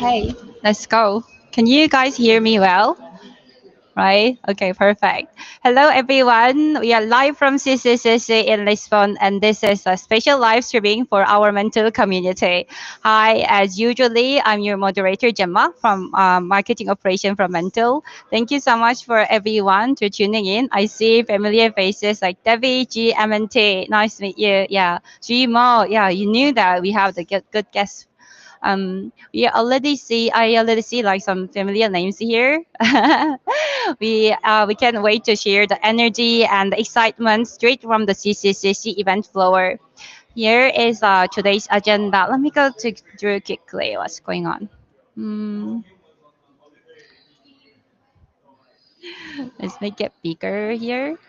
Okay, let's go. Can you guys hear me well? Right? Okay, perfect. Hello, everyone. We are live from CCCC in Lisbon, and this is a special live streaming for our mental community. Hi, as usually, I'm your moderator, Gemma, from Marketing Operation from Mantle. Thank you so much for everyone to tuning in. I see familiar faces like Debbie, G, MNT. Nice to meet you. Yeah, G Mo. Yeah, you knew that we have the good guests. I already see like some familiar names here. We can't wait to share the energy and the excitement straight from the CCCC event floor. Here is today's agenda. Let me go to through quickly what's going on. Hmm, let's make it bigger here.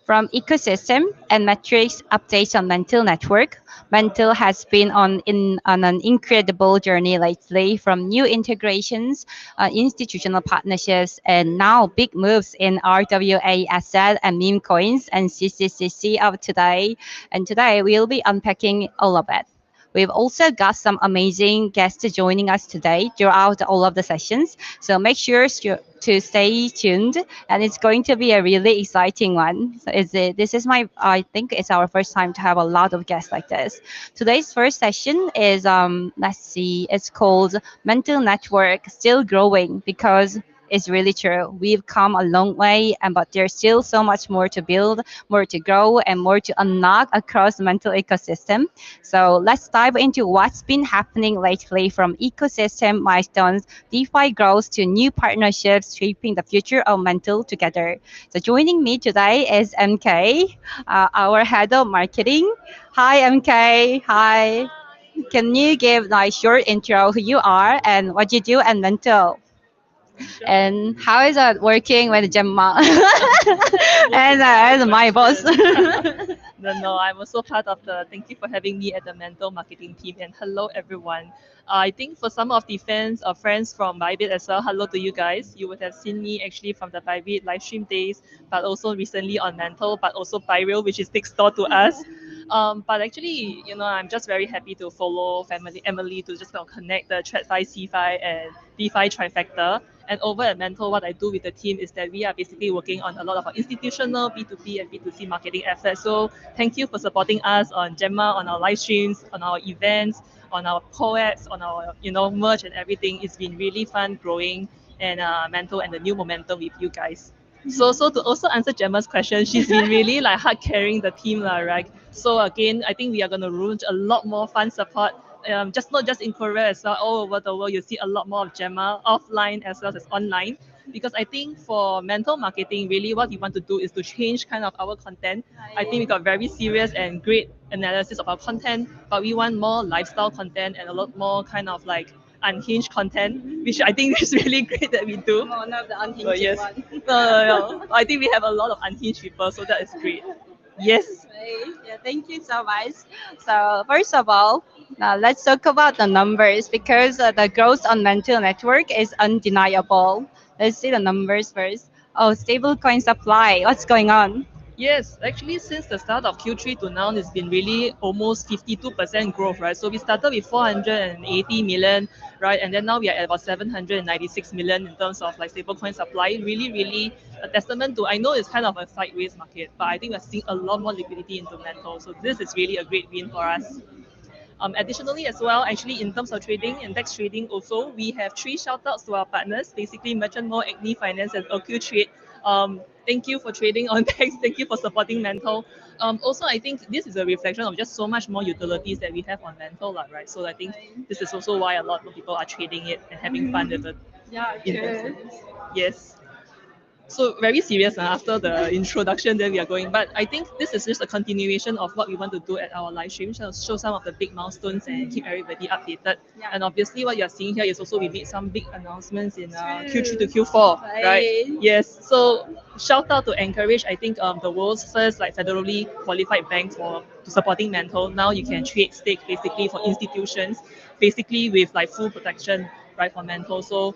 From ecosystem and metrics updates on Mantle Network, Mantle has been on an incredible journey lately from new integrations, institutional partnerships, and now big moves in RWA asset and meme coins and CCCC of today. And today we'll be unpacking all of it. We've also got some amazing guests joining us today throughout all of the sessions. So make sure to stay tuned, and it's going to be a really exciting one. So I think it's our first time to have a lot of guests like this. Today's first session is let's see, it's called Mental Network Still Growing, because it's really true. We've come a long way, and but there's still so much more to build, more to grow, and more to unlock across the mental ecosystem. So let's dive into what's been happening lately, from ecosystem milestones, DeFi growth, to new partnerships shaping the future of mental together. So joining me today is MK, our head of marketing. Hi, MK. Hi. Can you give like short intro who you are and what you do at Mental? And how is it working with Gemma and my boss? No, I'm also part of the. Thank you for having me at the Mantle marketing team, and hello everyone. I think for some of the fans or friends from Bybit as well, hello to you guys. You would have seen me actually from the Bybit live stream days, but also recently on Mantle, but also Pyreal, which is next door to us. But actually, I'm just very happy to follow family Emily to just connect the TradFi, CFi, and DeFi trifecta. And over at Mantle, what I do with the team is that we are basically working on a lot of our institutional B2B and B2C marketing efforts. So thank you for supporting us on Gemma, on our live streams, on our events, on our co-eds, on our merch and everything. It's been really fun growing and Mantle and the new momentum with you guys. So to also answer Gemma's question, she's been really like hard carrying the team, right? So again, I think we are gonna launch a lot more fun support. Just not just in Korea as well, all over the world. You see a lot more of Gemma offline as well as online. Because I think for mental marketing, really what we want to do is to change kind of our content. I think we got very serious and great analysis of our content, but we want more lifestyle content and a lot more kind of like unhinged content, which I think is really great that we do. One of the So unhinged yes, one. no. I think we have a lot of unhinged people, so that is great. Yes. Right. Yeah, thank you so much. So first of all, now let's talk about the numbers, because the growth on Mental Network is undeniable. Let's see the numbers first. Oh, stablecoin supply. What's going on? Yes, actually, since the start of Q3 to now, it's been really almost 52% growth, right? So we started with 480 million, right? And then now we are at about 796 million in terms of like stablecoin supply. Really, really a testament to, I know it's kind of a sideways market, but I think we're seeing a lot more liquidity into Mantle. So this is really a great win for us. Additionally, as well, actually, in terms of trading, index trading also, we have three shout outs to our partners, basically Merchant More, Acne Finance, and OQ Trade. Thank you for trading on DEX. Thank you for supporting Mantle. Also, I think this is a reflection of just so much more utilities that we have on Mantle, right? So I think this is also why a lot of people are trading it and having fun with it. Yeah, true. Yes. So very serious after the introduction that we are going, but I think this is just a continuation of what we want to do at our live stream, show some of the big milestones and keep everybody updated. Yeah. And obviously what you're seeing here is also we made some big announcements in Q3 to Q4, right? Yes. So shout out to Encourage, I think the world's first like federally qualified bank for to supporting Mantle. Now you can trade stake basically for institutions, basically with like full protection, right, for Mantle. So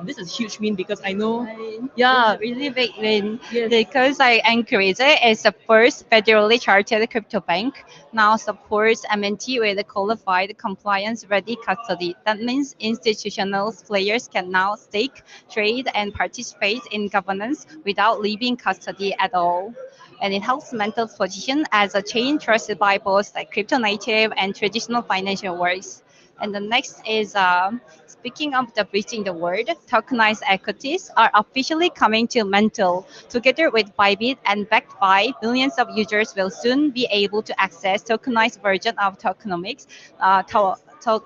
this is huge win because I know, Right. yeah, It's really big win yes, because I increase it is the first federally chartered crypto bank now supports MNT with a qualified compliance ready custody. That means institutional players can now stake, trade, and participate in governance without leaving custody at all. And it helps Mantle's position as a chain trusted by both like crypto native and traditional financial worlds. And the next is speaking of the bridging the world, tokenized equities are officially coming to Mantle. Together with Bybit and backed by millions of users will soon be able to access tokenized version of tokenomics,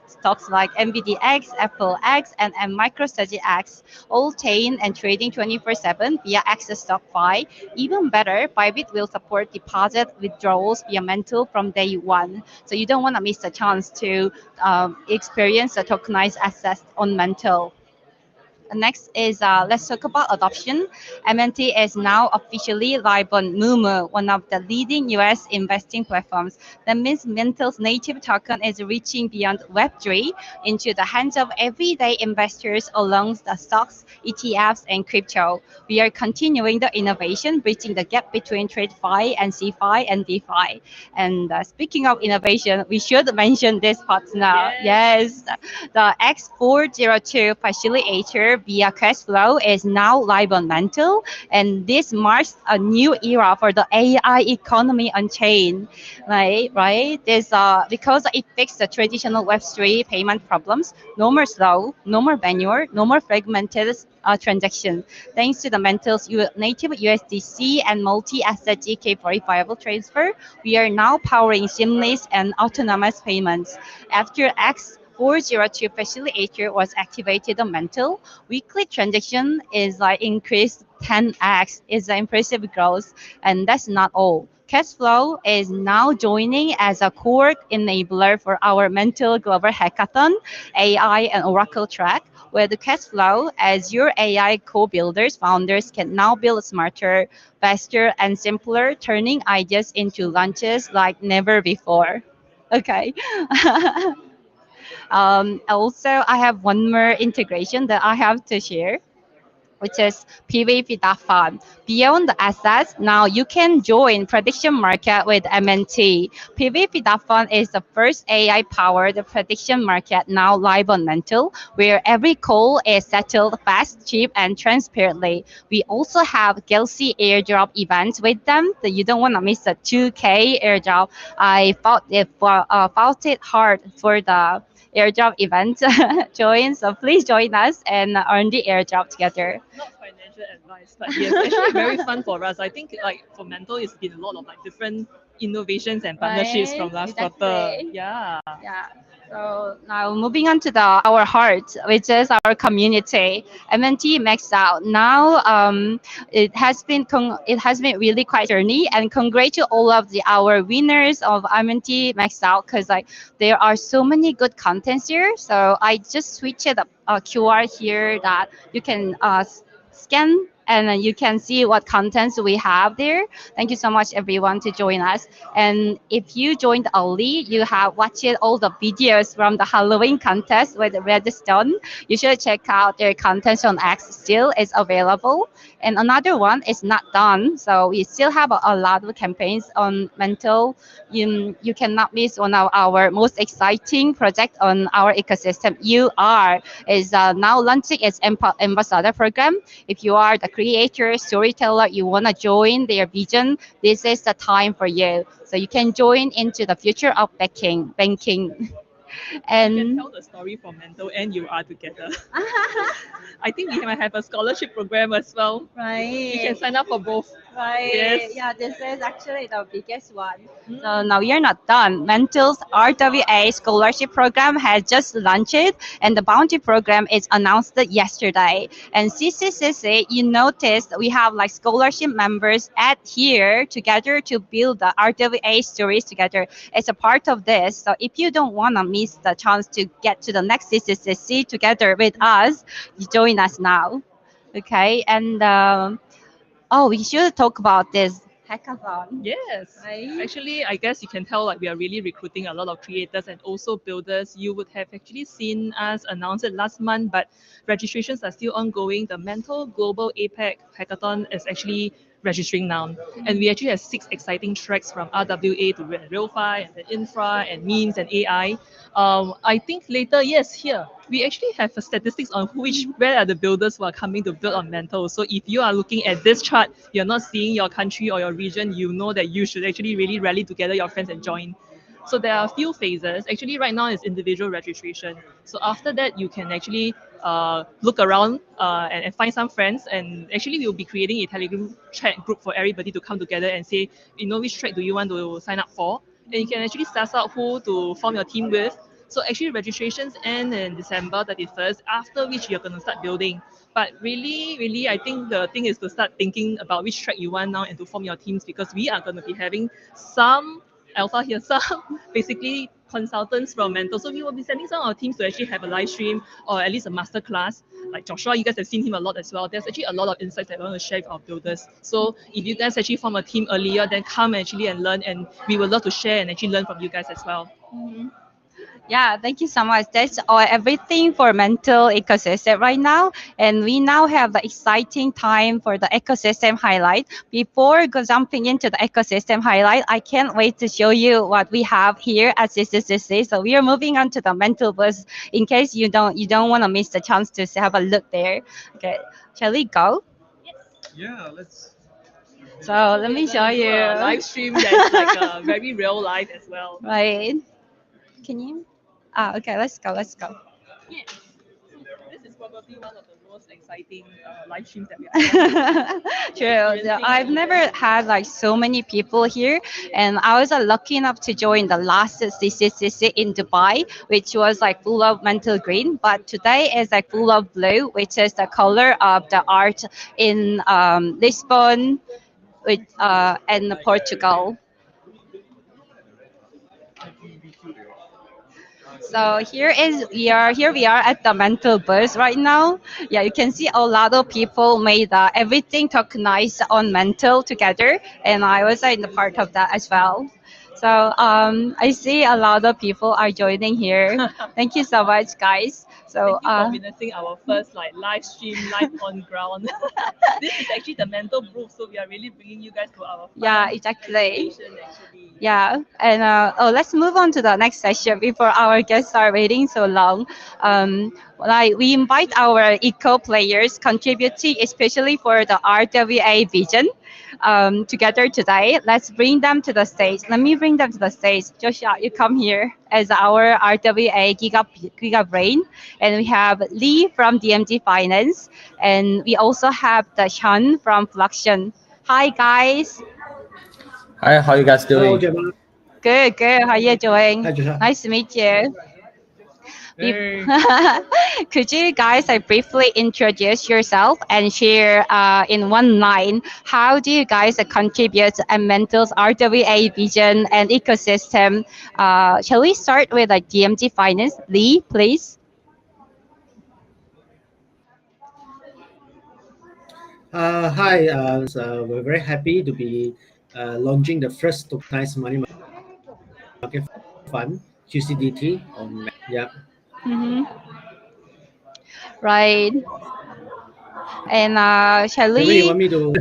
stocks like NVDX, Apple X, and MicroStrategy X, all chain and trading 24/7 via Access StockFi. Even better, Bybit will support deposit withdrawals via Mantle from day one. So you don't want to miss the chance to experience the tokenized assets on Mantle. Next is let's talk about adoption. MNT is now officially live on Moomoo, one of the leading US investing platforms. That means Mental's native token is reaching beyond Web3 into the hands of everyday investors along the stocks, ETFs, and crypto. We are continuing the innovation, bridging the gap between TradeFi and CFI and DeFi. And speaking of innovation, we should mention this partner. yes, Yes, the X402 facilitator via Cashflow is now live on Mantle, and this marks a new era for the AI economy on chain. Right? This because it fixed the traditional Web3 payment problems. No more slow, no more manual, no more fragmented transaction. Thanks to the Mantle's native USDC and multi-asset GK verifiable transfer, we are now powering seamless and autonomous payments. After X402 facilitator was activated on Mantle, weekly transaction is like increased 10x. It's an impressive growth, and that's not all. Cashflow is now joining as a core enabler for our Mantle Global Hackathon, AI and Oracle track. With Cashflow as your AI co-builders, founders can now build smarter, faster, and simpler, turning ideas into launches like never before. Okay. Also, I have one more integration that I have to share, which is PVP.fund. Beyond the assets, now you can join prediction market with MNT. PVP.fund is the first AI-powered prediction market now live on Mantle, where every call is settled fast, cheap, and transparently. We also have Galaxy airdrop events with them that you don't want to miss the 2K airdrop. I fought it hard for the airdrop event join. So please join us and earn the airdrop together. not financial advice, but yes, actually very fun for us. I think like for Mental, it's been a lot of like different innovations and partnerships Right? from last quarter. Exactly. Yeah. Yeah. So now moving on to the our heart, which is our community. MNT Maxed Out. Now it has been really quite journey, and congrats to all of the our winners of MNT Maxed Out, because like there are so many good contents here. So I just switched up a QR here that you can scan, and then you can see what contents we have there. Thank you so much everyone to join us. And if you joined early, you have watched all the videos from the Halloween contest with Redstone. You should check out their contents on X. Still is available. And another one is not done. So we still have a lot of campaigns on Mental. You cannot miss one of our most exciting project on our ecosystem. You are is now launching its ambassador program. If you are the creator, storyteller, you want to join their vision, this is the time for you. So you can join into the future of banking. We can And tell the story from Mental and you are together. I think we might have a scholarship program as well. You can right. sign up for both. Right. Yes. Yeah, this is actually the biggest one. So Mm. now you're not done. Mental's RWA scholarship program has just launched, and the bounty program is announced yesterday. And CCCC, you noticed we have like scholarship members at here together to build the RWA stories together. It's a part of this. So if you don't want to miss the chance to get to the next CCCC together with us, you join us now. Okay, and oh, we should talk about this. hackathon, Yes. right? Actually, I guess you can tell like we are really recruiting a lot of creators and also builders. You would have actually seen us announce it last month, but registrations are still ongoing. The Mantle Global APEC Hackathon is actually registering now. And we actually have 6 exciting tracks from RWA to RealFi and the infra and memes and AI. I think later, yes, here we actually have statistics on which where are the builders who are coming to build on Mantle. So if you are looking at this chart, you're not seeing your country or your region, you know that you should actually really rally together your friends and join. So there are a few phases. Actually, right now is individual registration. So after that, you can actually look around and find some friends. And actually, we will be creating a Telegram chat group for everybody to come together and say, you know, which track do you want to sign up for? And you can actually suss out who to form your team with. So actually, registrations end in December 31st, after which you're going to start building. But really, really, I think the thing is to start thinking about which track you want now and to form your teams because we are going to be having some alpha here, some basically consultants from Mantle. So we will be sending some of our teams to actually have a live stream or at least a master class. Like Joshua, you guys have seen him a lot as well. There's actually a lot of insights that I want to share with our builders. So if you guys actually form a team earlier, then come actually and learn, and we would love to share and actually learn from you guys as well. Mhm. Yeah, thank you so much. That's all everything for mental ecosystem right now. And we now have the exciting time for the ecosystem highlight. Before jumping into the ecosystem highlight, I can't wait to show you what we have here at CCCC. So we are moving on to the mental bus in case you don't want to miss the chance to have a look there. Okay, shall we go? So let We are me gonna show do a you. live stream that's like a very real life as well. Right. Can you? Ah, okay, let's go, let's go. Yes. So this is probably one of the most exciting live streams that we are ever having. We are True. experiencing I've an never event. had like so many people here, and I was lucky enough to join the last CCCC in Dubai, which was like full of mental green. But today is like full of blue, which is the color of the art in Lisbon, with and Portugal. So here we are at the mental bus right now. Yeah, you can see a lot of people made everything tokenized on mental together, and I was in the part of that as well. So I see a lot of people are joining here. Thank you so much, guys. So Thank you for witnessing our first like live stream live on ground. This is actually the mental proof, so we are really bringing you guys to our yeah, first exactly. location actually. Yeah, and let's move on to the next session before our guests are waiting so long. Like we invite our eco players contributing, especially for the RWA vision, together today. Let's bring them to the stage. Let me bring them to the stage. Joshua, you come here as our RWA Giga Brain, and we have Lee from DMG Finance, and we also have the Sean from Fluxion. Hi, guys. Hi, how you guys Hello, doing? Gemma. Good, good. How you doing? Hi, Joshua. Nice to meet you. Be- Hey. Could you guys briefly introduce yourself and share in one line how do you guys contribute to Mental's RWA vision and ecosystem? Shall we start with DMT Finance? Lee, please. Hi, we're very happy to be launching the first tokenized money market fund, QCDT, on yeah. Mm-hmm. Right. And shall Gemma, you we? want me to?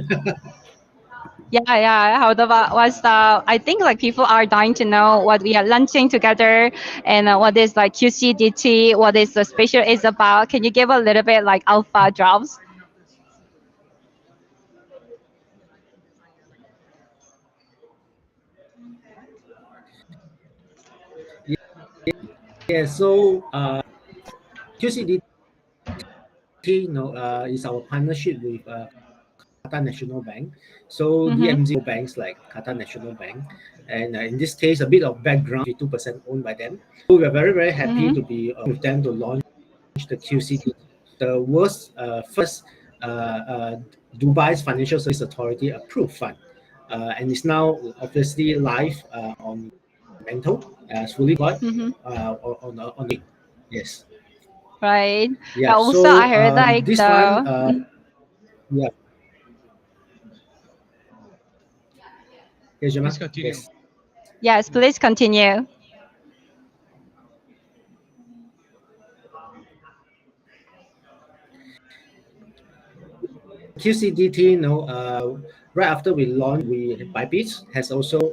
Yeah, yeah. How about what's the? I think like people are dying to know what we are launching together and what is like QCDT, what is the special is about. Can you give a little bit like alpha drops? Yeah, so QCDT, is our partnership with Qatar National Bank. So Mm-hmm. DMZ banks like Qatar National Bank, and in this case, a bit of background: 52% owned by them. So we are very very happy Mm-hmm. to be with them to launch the QCD, the world's first Dubai's Financial Service Authority approved fund. And it's now obviously live on Mantle, it's fully deployed Mm-hmm. on the yes. Right. Yeah, Also, so I heard like this fund, the yeah, Yes, Gemma? Please continue. Yes. Yes, please continue. QCDT, right after we launched, Bybit has also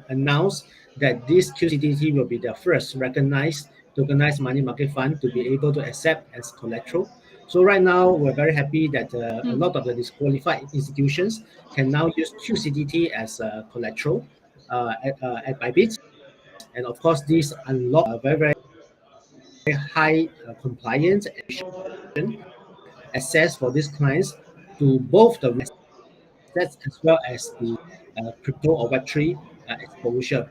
announced that this QCDT will be the first recognized tokenized money market fund to be able to accept as collateral. So right now, we're very happy that a Hmm. lot of the disqualified institutions can now use QCDT as collateral at Bybit. And of course, this unlock very, very high compliance and access for these clients to both the assets as well as the crypto or Web3 exposure.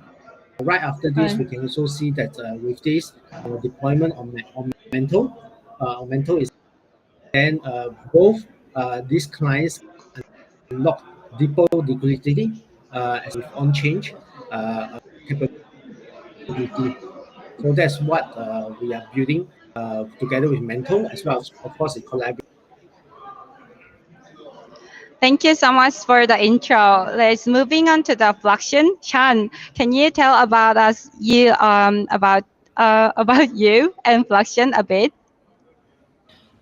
Right after this, Right. we can also see that with this deployment on Mantle is then both these clients unlock deeper liquidity as with on-change capability. So that's what we are building together with Mantle as well as, of course, in collaboration. Thank you so much for the intro. Let's moving on to the fluxion. Chan, can you tell about us you about you and fluxion a bit?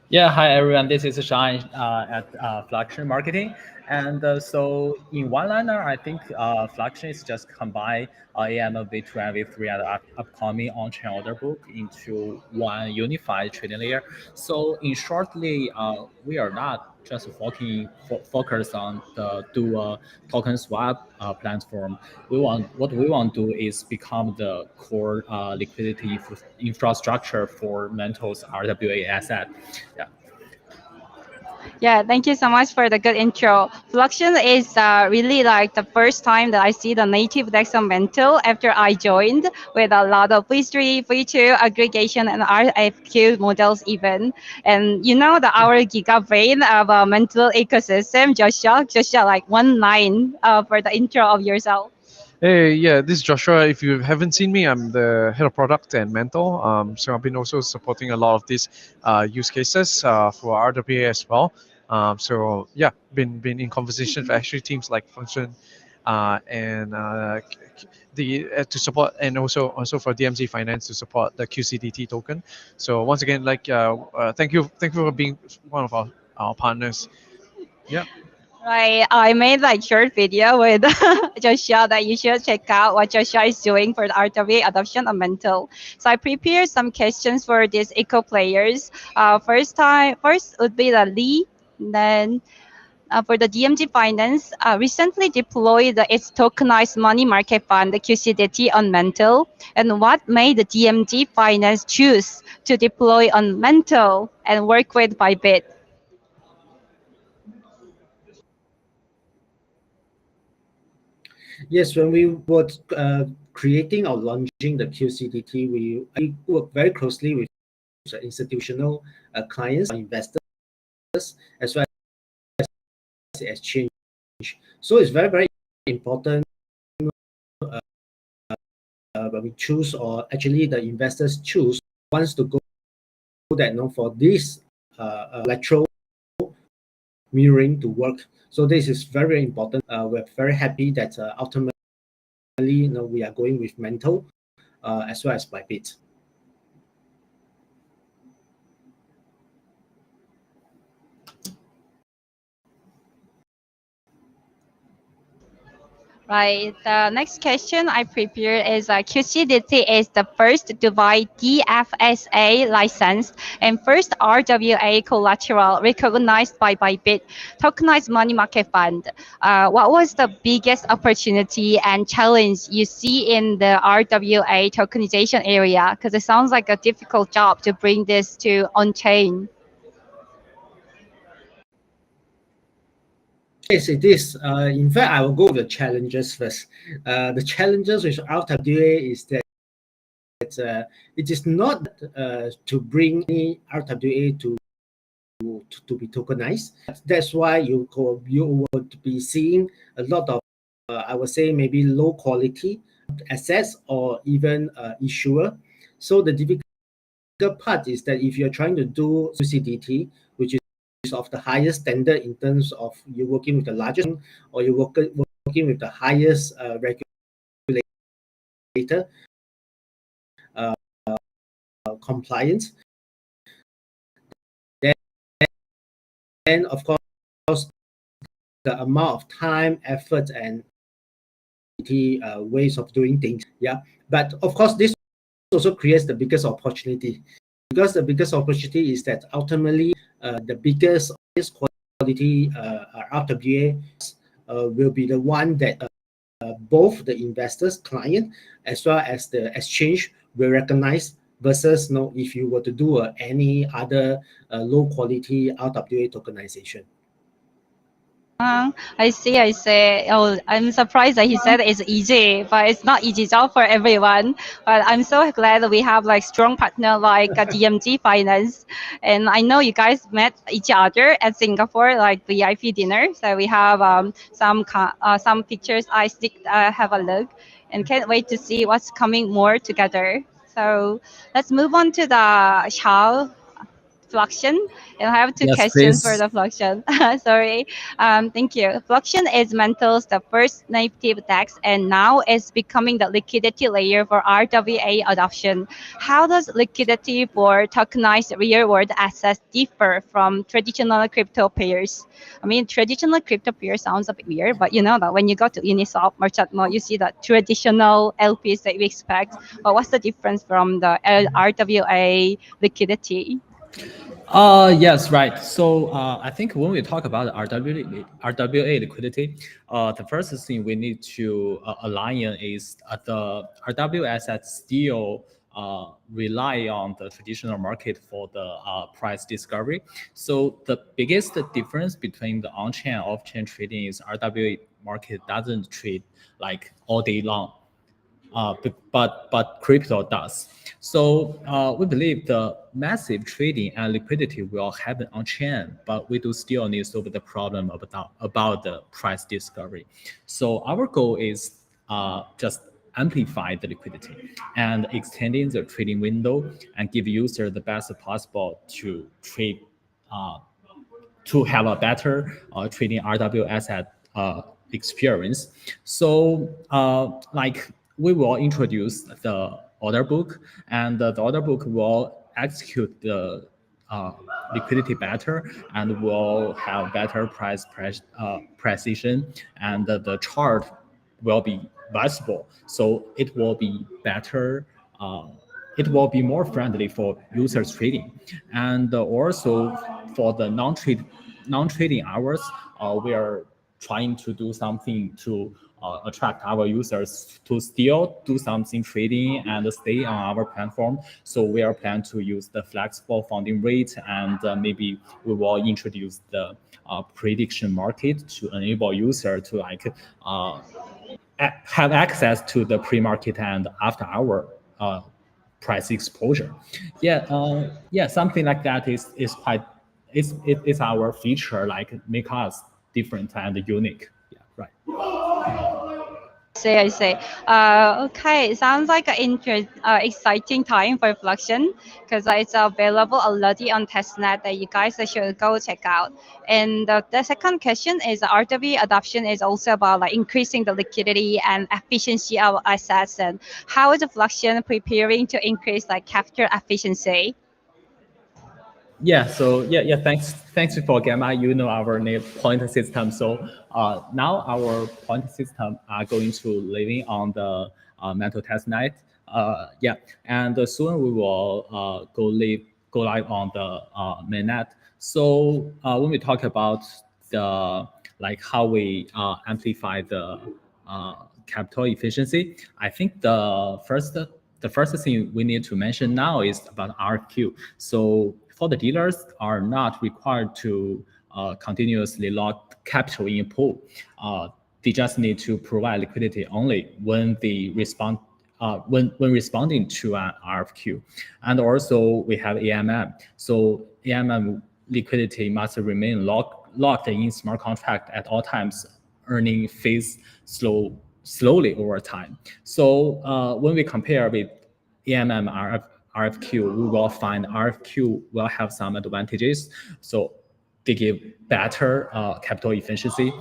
Yeah, hi everyone. This is Shine at Fluxion Marketing. And so in one liner, I think Fluxion is just combine AM, V2, and V3 and upcoming on-chain order book into one unified trading layer. So in shortly, we are not just focus on the dual token swap platform. What we want to do is become the core liquidity infrastructure for Mental's RWA asset. Yeah. Yeah, thank you so much for the good intro. Fluxion is really like the first time that I see the native Dex on Mantle after I joined with a lot of V3, V2 aggregation and RFQ models even. And you know the our giga brain of Mantle ecosystem, Joshua, like one line for the intro of yourself. Hey, yeah, this is Joshua. If you haven't seen me, I'm the head of product and Mantle. So I've been also supporting a lot of these use cases for RWA as well. So yeah, been in conversation for actually teams like Function, and the to support, and also for DMZ Finance to support the QCDT token. So once again, thank you for being one of our partners. Yeah. Right, I made like short video with Joshua that you should check out what Joshua is doing for the RWA adoption of Mantle. So I prepared some questions for these eco players. First would be the Lee, then for the DMG Finance, recently deployed its tokenized money market fund, the QCDT, on Mantle. And what made the DMG Finance choose to deploy on Mantle and work with Bybit? Yes, when we were creating or launching the QCDT, we work very closely with institutional clients, investors, as well as the exchange. So it's very, very important when we choose, or actually the investors choose, wants to go that for this electro mirroring to work. So this is very, very important. We're very happy that ultimately we are going with Mantle as well as Bybit. Right. The next question I prepared is QCDT is the first Dubai DFSA licensed and first RWA collateral recognized by Bybit tokenized money market fund. What was the biggest opportunity and challenge you see in the RWA tokenization area? Because it sounds like a difficult job to bring this to on-chain. Yes, it is. In fact, I will go with the challenges first. The challenges with RWA is that it is not to bring any RWA to be tokenized. That's why you would be seeing a lot of, I would say, maybe low quality assets or even issuer. So the difficult part is that if you're trying to do CDT, which is of the highest standard in terms of you're working with the largest, or you're working working with the highest regulator, compliance. Then, of course, the amount of time, effort, and ways of doing things. Yeah, but of course, this also creates the biggest opportunity, because the biggest opportunity is that ultimately the biggest quality RWA will be the one that both the investors, client, as well as the exchange will recognize, versus if you were to do any other low quality RWA tokenization. I see, I see. Oh, I'm surprised that he said it's easy, but it's not easy job for everyone. But I'm so glad that we have like strong partner like DMG Finance, and I know you guys met each other at Singapore like VIP dinner. So we have some pictures. I stick have a look, and can't wait to see what's coming more together. So let's move on to the Xiao Fluxion. And I have two Yes, questions for please. the Fluxion. Sorry. Thank you. Fluxion is Mantle's the first native DEX and now is becoming the liquidity layer for RWA adoption. How does liquidity for tokenized real-world assets differ from traditional crypto pairs? I mean, traditional crypto pair sounds a bit weird, but you know that when you go to Uniswap, Merchant Mode, you see the traditional LPs that we expect. But what's the difference from the RWA liquidity? Yes, right. So I think when we talk about RWA liquidity, the first thing we need to align is the RWA assets still rely on the traditional market for the price discovery. So the biggest difference between the on-chain and off-chain trading is RWA market doesn't trade like all day long, but crypto does. So we believe the massive trading and liquidity will happen on chain, but we do still need to solve the problem about the price discovery. So our goal is just amplify the liquidity and extending the trading window and give user the best possible to trade, to have a better trading RW asset experience. So like we will introduce the order book, and the order book will execute the uh, liquidity better and will have better precision, and the chart will be visible. So it will be better. It will be more friendly for users trading, and also for the non-trading hours, we are trying to do something to attract our users to still do something trading and stay on our platform. So we are planning to use the flexible funding rate, and maybe we will introduce the prediction market to enable user to like have access to the pre-market and after hour price exposure. Yeah, something like that is quite, it's our feature, like make us different and unique. Yeah, right. See, I see. Okay, sounds like an exciting time for Fluxion because it's available already on testnet that you guys should go check out. And the second question is RW adoption is also about like increasing the liquidity and efficiency of assets. And how is Fluxion preparing to increase like capture efficiency? Yeah, so yeah, thanks for Gamma. You know our new point system. So now our point system are going to living on the Mantle testnet. Yeah, and soon we will go live on the mainnet. So when we talk about the like how we amplify the capital efficiency, I think the first thing we need to mention now is about RFQ. So for the dealers are not required to continuously lock capital in a pool. They just need to provide liquidity only when they respond, when responding to an RFQ. And also we have AMM. So AMM liquidity must remain locked in smart contract at all times, earning fees slowly over time. So when we compare with AMM RFQ, we will find RFQ will have some advantages. So they give better capital efficiency.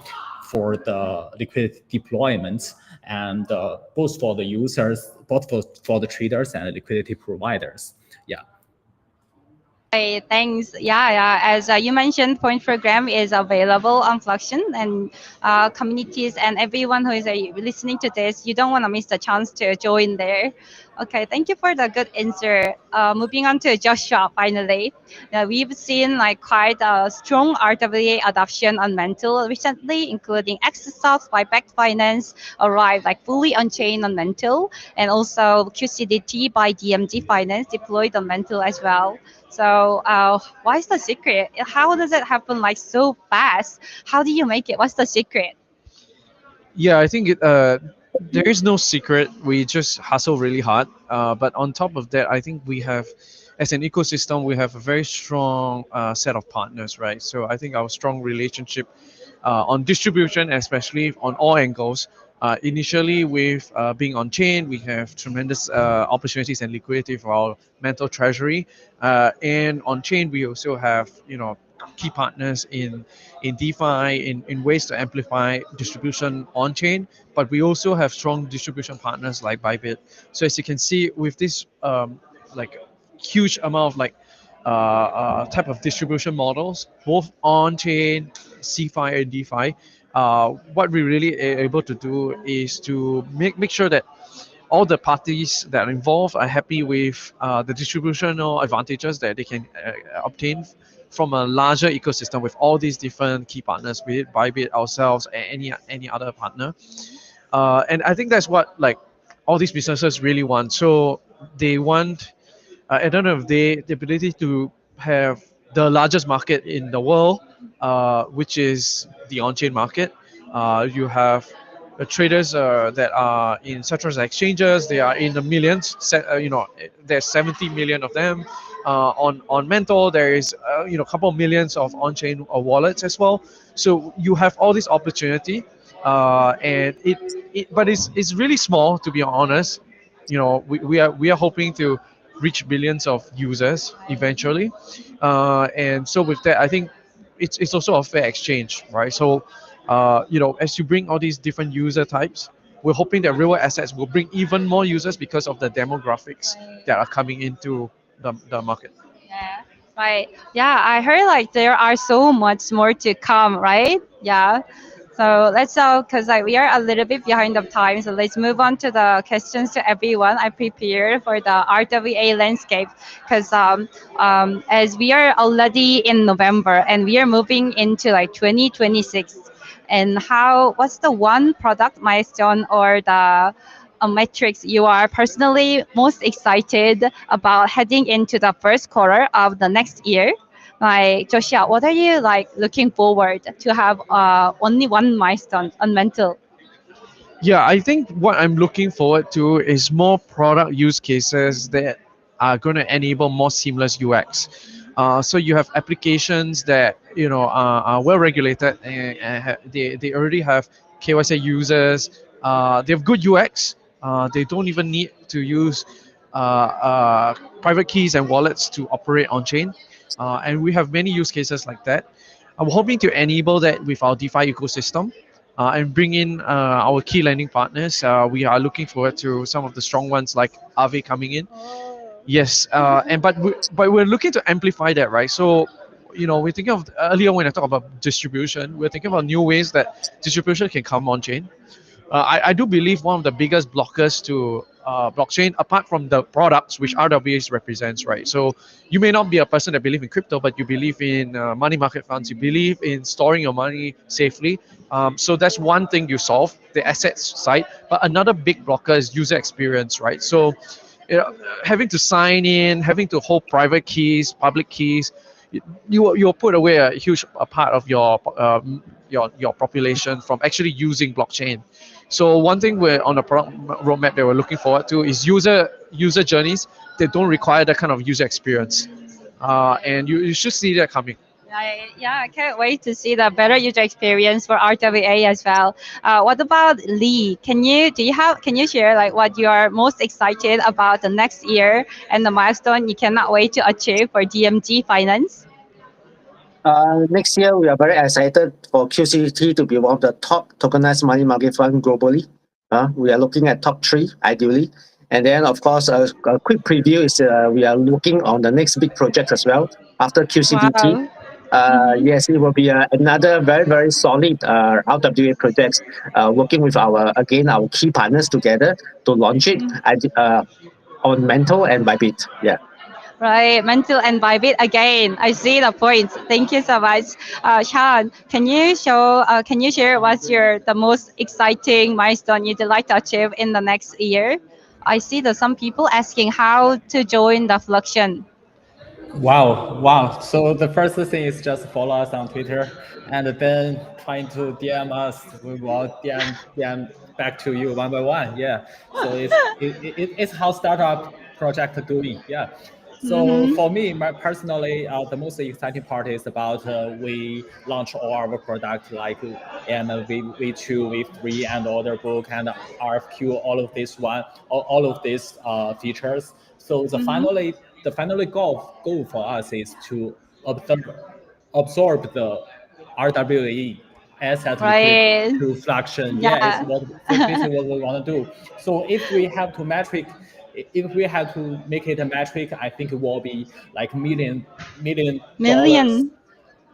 for the liquidity deployments, and both for the users, both for the traders and liquidity providers. Yeah. Hey, thanks. Yeah. As you mentioned, Point Program is available on Fluxion, and communities and everyone who is listening to this, you don't want to miss the chance to join there. Okay, thank you for the good answer. Moving on to Joshua, finally. We've seen like quite a strong RWA adoption on Mantle recently, including XStocks, buyback finance arrived like fully on chain on Mantle, and also QCDT by DMG Finance deployed on Mantle as well. So, why is the secret? How does it happen like so fast? How do you make it? What's the secret? Yeah, I think there is no secret. We just hustle really hard. But on top of that, I think we have, as an ecosystem, we have a very strong set of partners, right? So I think our strong relationship on distribution, especially on all angles. Initially, with being on chain, we have tremendous opportunities and liquidity for our mental treasury, and on chain we also have key partners in DeFi in ways to amplify distribution on chain. But we also have strong distribution partners like Bybit. So as you can see, with this like huge amount of type of distribution models, both on chain, CFI and DeFi. What we really are able to do is to make sure that all the parties that are involved are happy with the distributional advantages that they can obtain from a larger ecosystem with all these different key partners, be it Bybit, ourselves, and any other partner. And I think that's what like all these businesses really want. So they want at the end of the day, the ability to have the largest market in the world, which is the on-chain market. You have traders that are in centralized exchanges. They are in the millions. There's 70 million of them. On Mantle, there is a couple of millions of on-chain wallets as well. So you have all this opportunity, and but it's really small, to be honest. We are hoping to reach billions of users eventually, and so with that, I think it's also a fair exchange, right? So as you bring all these different user types, we're hoping that real world assets will bring even more users because of the demographics that are coming into the market. Yeah. Right. Yeah, I heard like there are so much more to come, right? Yeah. So let's because like we are a little bit behind of time, so let's move on to the questions to everyone. I prepared for the RWA landscape because as we are already in November and we are moving into like 2026, and what's the one product milestone or the metrics you are personally most excited about heading into the first quarter of the next year? Like Joshua, what are you like looking forward to have only one milestone on Mantle? Yeah, I think what I'm looking forward to is more product use cases that are going to enable more seamless UX. So you have applications that are well regulated, and they already have KYC users. They have good UX. They don't even need to use private keys and wallets to operate on chain. And we have many use cases like that. I'm hoping to enable that with our DeFi ecosystem, and bring in our key lending partners. We are looking forward to some of the strong ones like Aave coming in. Yes, but we're looking to amplify that, right? So, we're thinking of earlier when I talked about distribution, we're thinking about new ways that distribution can come on chain. I do believe one of the biggest blockers to blockchain, apart from the products which RWAs represents, right? So you may not be a person that believe in crypto, but you believe in money market funds. You believe in storing your money safely. So that's one thing you solve, the assets side. But another big blocker is user experience, right? So having to sign in, having to hold private keys, public keys, you'll put away a huge part of your population from actually using blockchain. So one thing we're on the product roadmap that we're looking forward to is user journeys that don't require that kind of user experience, and you should see that coming. I can't wait to see the better user experience for RWA as well. What about Lee? Can you share like what you are most excited about the next year and the milestone you cannot wait to achieve for DMG Finance? Next year, we are very excited for QCT to be one of the top tokenized money market fund globally. We are looking at top three, ideally. And then, of course, a quick preview is we are looking on the next big project as well after QCDT. Wow. Mm-hmm. Yes, it will be another very, very solid RWA project, working with our key partners together to launch it on Mantle and Bybit. Yeah. Right, Mantle and Bybit again. I see the point. Thank you so much, Sean. Can you share what's your the most exciting milestone you'd like to achieve in the next year? I see that some people asking how to join the Fluxion. Wow, wow. So the first thing is just follow us on Twitter and then trying to DM us. We will DM back to you one by one. Yeah. So it's how startup project doing. Yeah. So Mm-hmm. for me, personally, the most exciting part is about we launch all our product like V2, V3, and order book and RFQ, all of this one, all of these features. So Mm-hmm. the finally goal for us is to absorb the RWE asset liquidity Right. to Fluxion. Yeah, it's Yeah. what basically what we want to do. So if we have to make it a metric, I think it will be like million dollars Million.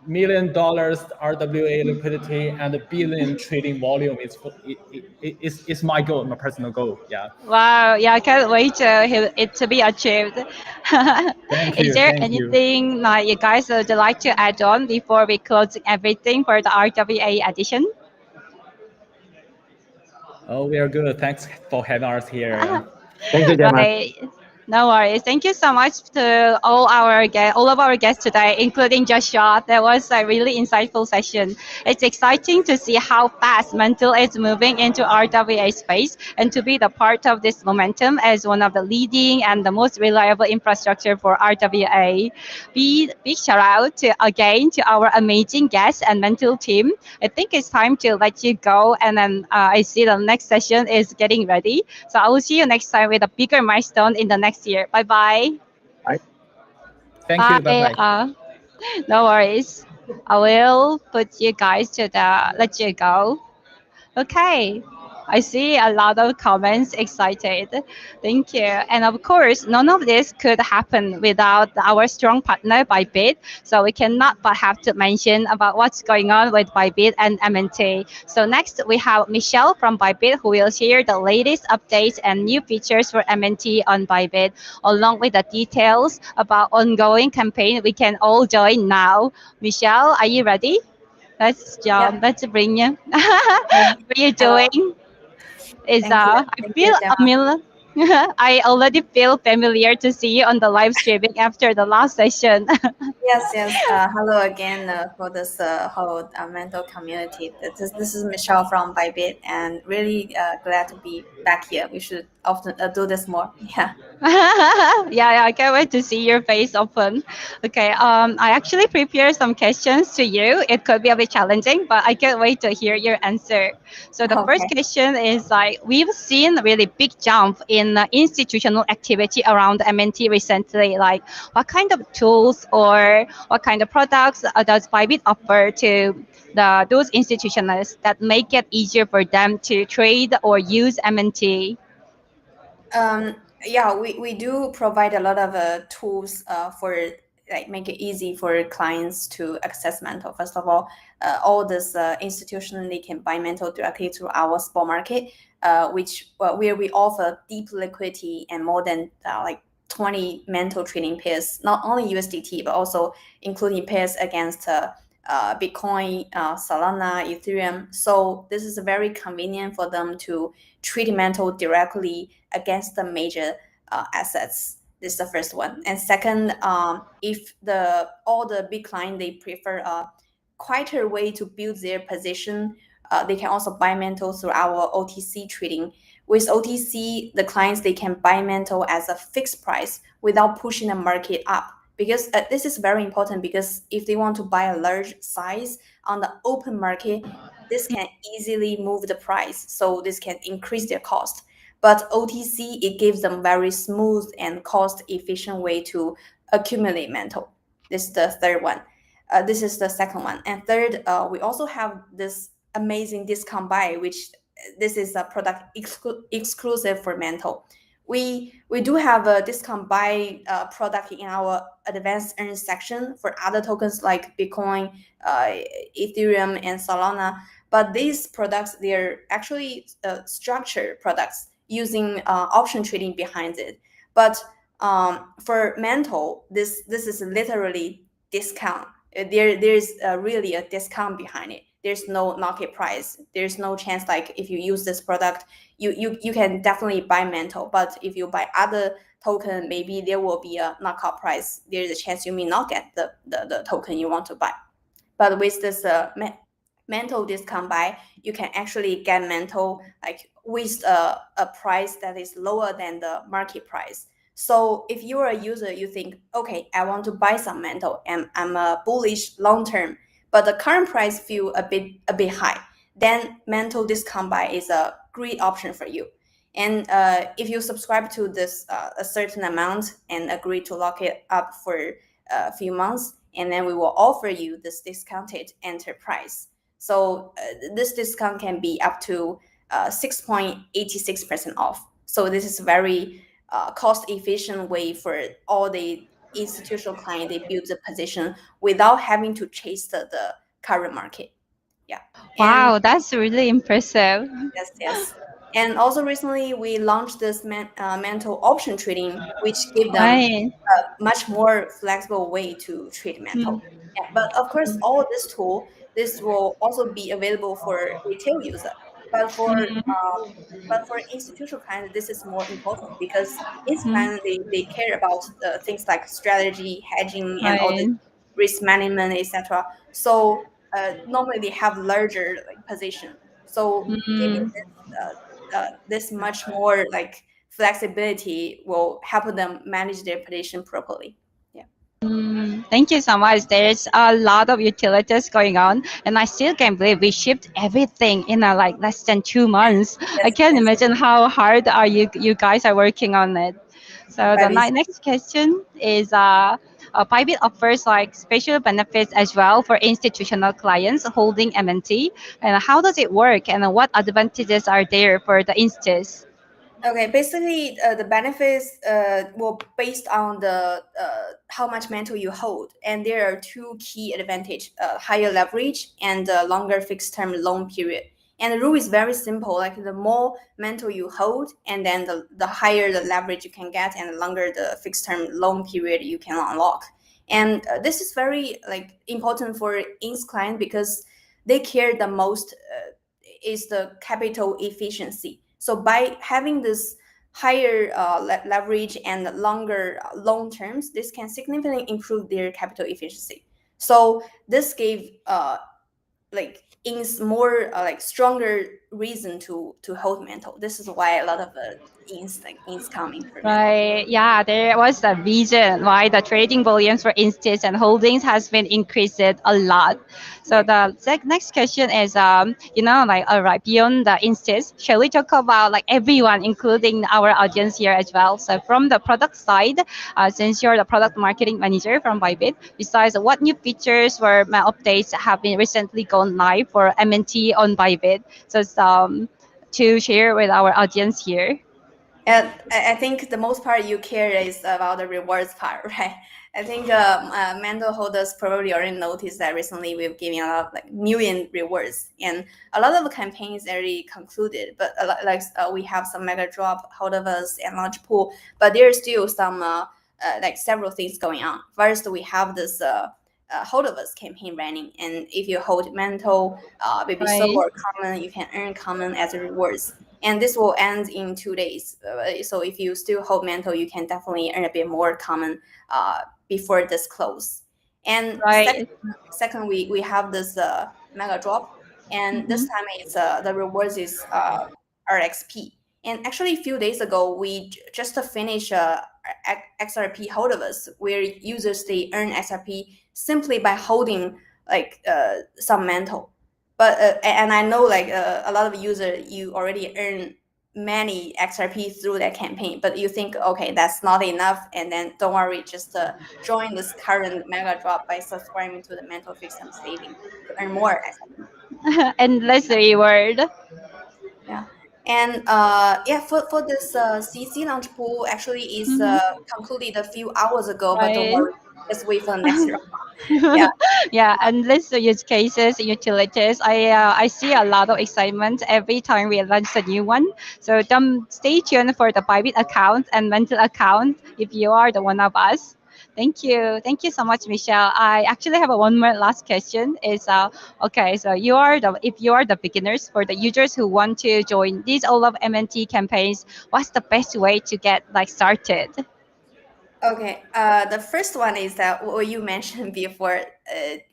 $1 million RWA liquidity and a billion trading volume is my goal, my personal goal. Yeah. Wow, yeah, I can't wait to it to be achieved. Thank Is you. there Thank you. anything like you guys would like to add on before we close everything for the RWA edition? Oh, we are good. Thanks for having us here. Yeah. Thank you, Gemma. Right. No worries. Thank you so much to all of our guests today, including Joshua. That was a really insightful session. It's exciting to see how fast Mantle is moving into RWA space and to be the part of this momentum as one of the leading and the most reliable infrastructure for RWA. Big shout out to again to our amazing guests and Mantle team. I think it's time to let you go, and then I see the next session is getting ready. So I will see you next time with a bigger milestone in the next year. Bye bye. Bye. Thank you. Bye Bye. bye. No worries. I will put you guys to the let you go. Okay. I see a lot of comments excited. Thank you. And of course, none of this could happen without our strong partner Bybit. So we cannot but have to mention about what's going on with Bybit and MNT. So next we have Michelle from Bybit who will share the latest updates and new features for MNT on Bybit, along with the details about ongoing campaign we can all join now. Michelle, are you ready? Let's Yeah. jump. Let's bring you. What are you Hello. doing? Is Thank you. I Thank you, feel a Gemma. mil. I already feel familiar to see you on the live streaming after the last session. Yes, yes. Hello again for this whole mental community. This is Michelle from Bybit, and really glad to be back here. We should often do this more. Yeah. Yeah, I can't wait to see your face open. Okay, I actually prepared some questions to you. It could be a bit challenging, but I can't wait to hear your answer. So the first Okay. question is like we've seen a really big jump in institutional activity around MNT recently. Like what kind of tools or what kind of products does Bybit offer to those institutionalists that make it easier for them to trade or use MNT? Yeah, we do provide a lot of tools for like make it easy for clients to access Mantle. First of all this institutionally can buy Mantle directly through our spot market, which where we offer deep liquidity and more than like 20 Mantle trading pairs, not only USDT but also including pairs against Bitcoin, Solana, Ethereum. So this is very convenient for them to trade Mantle directly against the major assets. This is the first one. And second, if all the big client they prefer a quieter way to build their position, they can also buy Mantle through our OTC trading. With OTC, the clients they can buy Mantle as a fixed price without pushing the market up. Because this is very important because if they want to buy a large size on the open market, this can easily move the price. So this can increase their cost. But OTC, it gives them very smooth and cost efficient way to accumulate Mantle. This is the third one. This is the second one. And third, we also have this amazing discount buy, which this is a product exclusive for Mantle. We do have a discount buy product in our advanced earn section for other tokens like Bitcoin, Ethereum, and Solana. But these products, they're actually structured products using option trading behind it. But for Mantle, this is literally discount. There's really a discount behind it. There's no market price. There's no chance like if you use this product, you can definitely buy Mantle. But if you buy other token, maybe there will be a knockout price. There's a chance you may not get the token you want to buy. But with this Mantle discount buy, you can actually get Mantle like with a price that is lower than the market price. So if you're a user, you think, okay, I want to buy some Mantle and I'm a bullish long term, but the current price feel a bit high, then Mantle discount buy is a great option for you. And if you subscribe to this a certain amount and agree to lock it up for a few months, and then we will offer you this discounted enter price. So this discount can be up to 6.86% off. So this is very cost efficient way for all the institutional client. They build the position without having to chase the current market. Yeah. And Wow, that's really impressive. yes. And also recently we launched this Mantle option trading, which give them Right. a much more flexible way to trade Mantle. Yeah, but of course, all this tool, this will also be available for retail user. But for institutional clients, this is more important because ins clients they care about things like strategy, hedging, and all the Right. risk management, etc. So normally they have larger like position. So giving Mm. this much more like flexibility will help them manage their position properly. Yeah. Thank you so much. There's a lot of utilities going on, and I still can't believe we shipped everything in like less than 2 months. I can't Yes. imagine how hard are you guys are working on it. So the Quite busy. next question is Bybit offers like special benefits as well for institutional clients holding MNT, and how does it work, and what advantages are there for the instas? Okay, basically, the benefits will based on the how much Mantle you hold, and there are two key advantage: higher leverage and longer fixed term loan period. And the rule is very simple: like the more Mantle you hold, and then the higher the leverage you can get, and the longer the fixed term loan period you can unlock. And this is very like important for ins client because they care the most is the capital efficiency. So by having this higher leverage and longer loan terms, this can significantly improve their capital efficiency. So this gave like ins more like stronger reason to hold Mantle. This is why a lot of ins coming for Mantle. Right. Yeah, there was a reason why the trading volumes for instance and holdings has been increased a lot. So Yeah. the next question is, like, all right, beyond the instance, shall we talk about like everyone, including our audience here as well? So from the product side, since you're the product marketing manager from Bybit, besides what new features or updates have been recently gone live for MNT on Bybit? So to share with our audience here. And I think the most part you care is about the rewards part, right? I think Mandel holders probably already noticed that recently we've given a lot of like million rewards, and a lot of the campaigns already concluded. But we have some mega drop, hold of us, and launch pool. But there's still some like several things going on. First, we have this hold of us campaign running, and if you hold Mantle, baby so Right. or common, you can earn common as a rewards, and this will end in 2 days. So if you still hold Mantle, you can definitely earn a bit more common before this close. And second, Right. second we have this mega drop, and this Mhm. time it's the rewards is RXP. And actually, a few days ago, we just finished XRP holdovers, where users they earn XRP simply by holding like some Mantle. But and I know like a lot of users you already earn many XRP through that campaign, but you think, okay, that's not enough, and then don't worry, just join this current mega drop by subscribing to the Mantle Fixed Term Saving to earn more XRP. Endless reward. Yeah. And yeah, for this CC launch pool actually is Mhm. concluded a few hours ago, but don't Right. worry, just wait for the next round. Yeah. Yeah, and list the use cases, utilities. I see a lot of excitement every time we launch a new one. So stay tuned for the Bybit account and Mental account if you are the one of us. Thank you so much, Michelle. I actually have a one more last question. Is okay, so you are the if you are the beginners for the users who want to join these all of MNT campaigns, what's the best way to get like started? Okay, the first one is that what you mentioned before,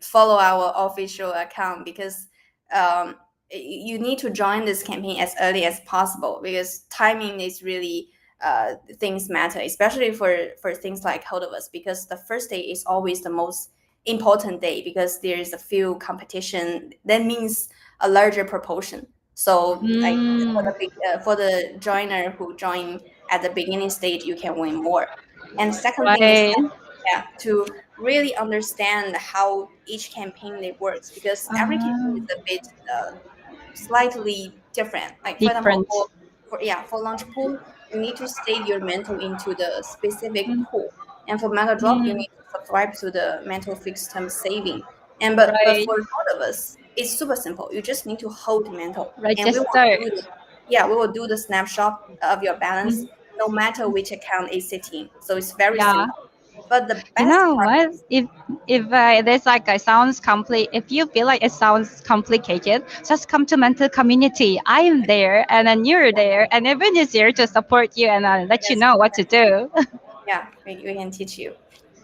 follow our official account because um, you need to join this campaign as early as possible because timing is really things matter, especially for things like Hodovus because the first day is always the most important day because there is a few competition. That means a larger proportion. So like Mm, for the joiner who join at the beginning stage, you can win more. And second thing is right. that, yeah, to really understand how each campaign it works because every campaign is Ah, a bit slightly different. Like for example, different. for launch pool, you need to stake your mental into the specific Mm, pool, and for mega drop, you mm, need to subscribe to the mental fixed term saving. And but right. for all of us, it's super simple. You just need to hold mental, and we will Register. do the yeah we will do the snapshot of your balance Mm, no matter which account is sitting. So it's very yeah. simple. But the You best know part what? is If there's like a sounds complete, if you feel like it sounds complicated, just come to mental community. I am there, and then you're there, and everyone is here to support you and let you yes, know what to do. yeah, we can teach you.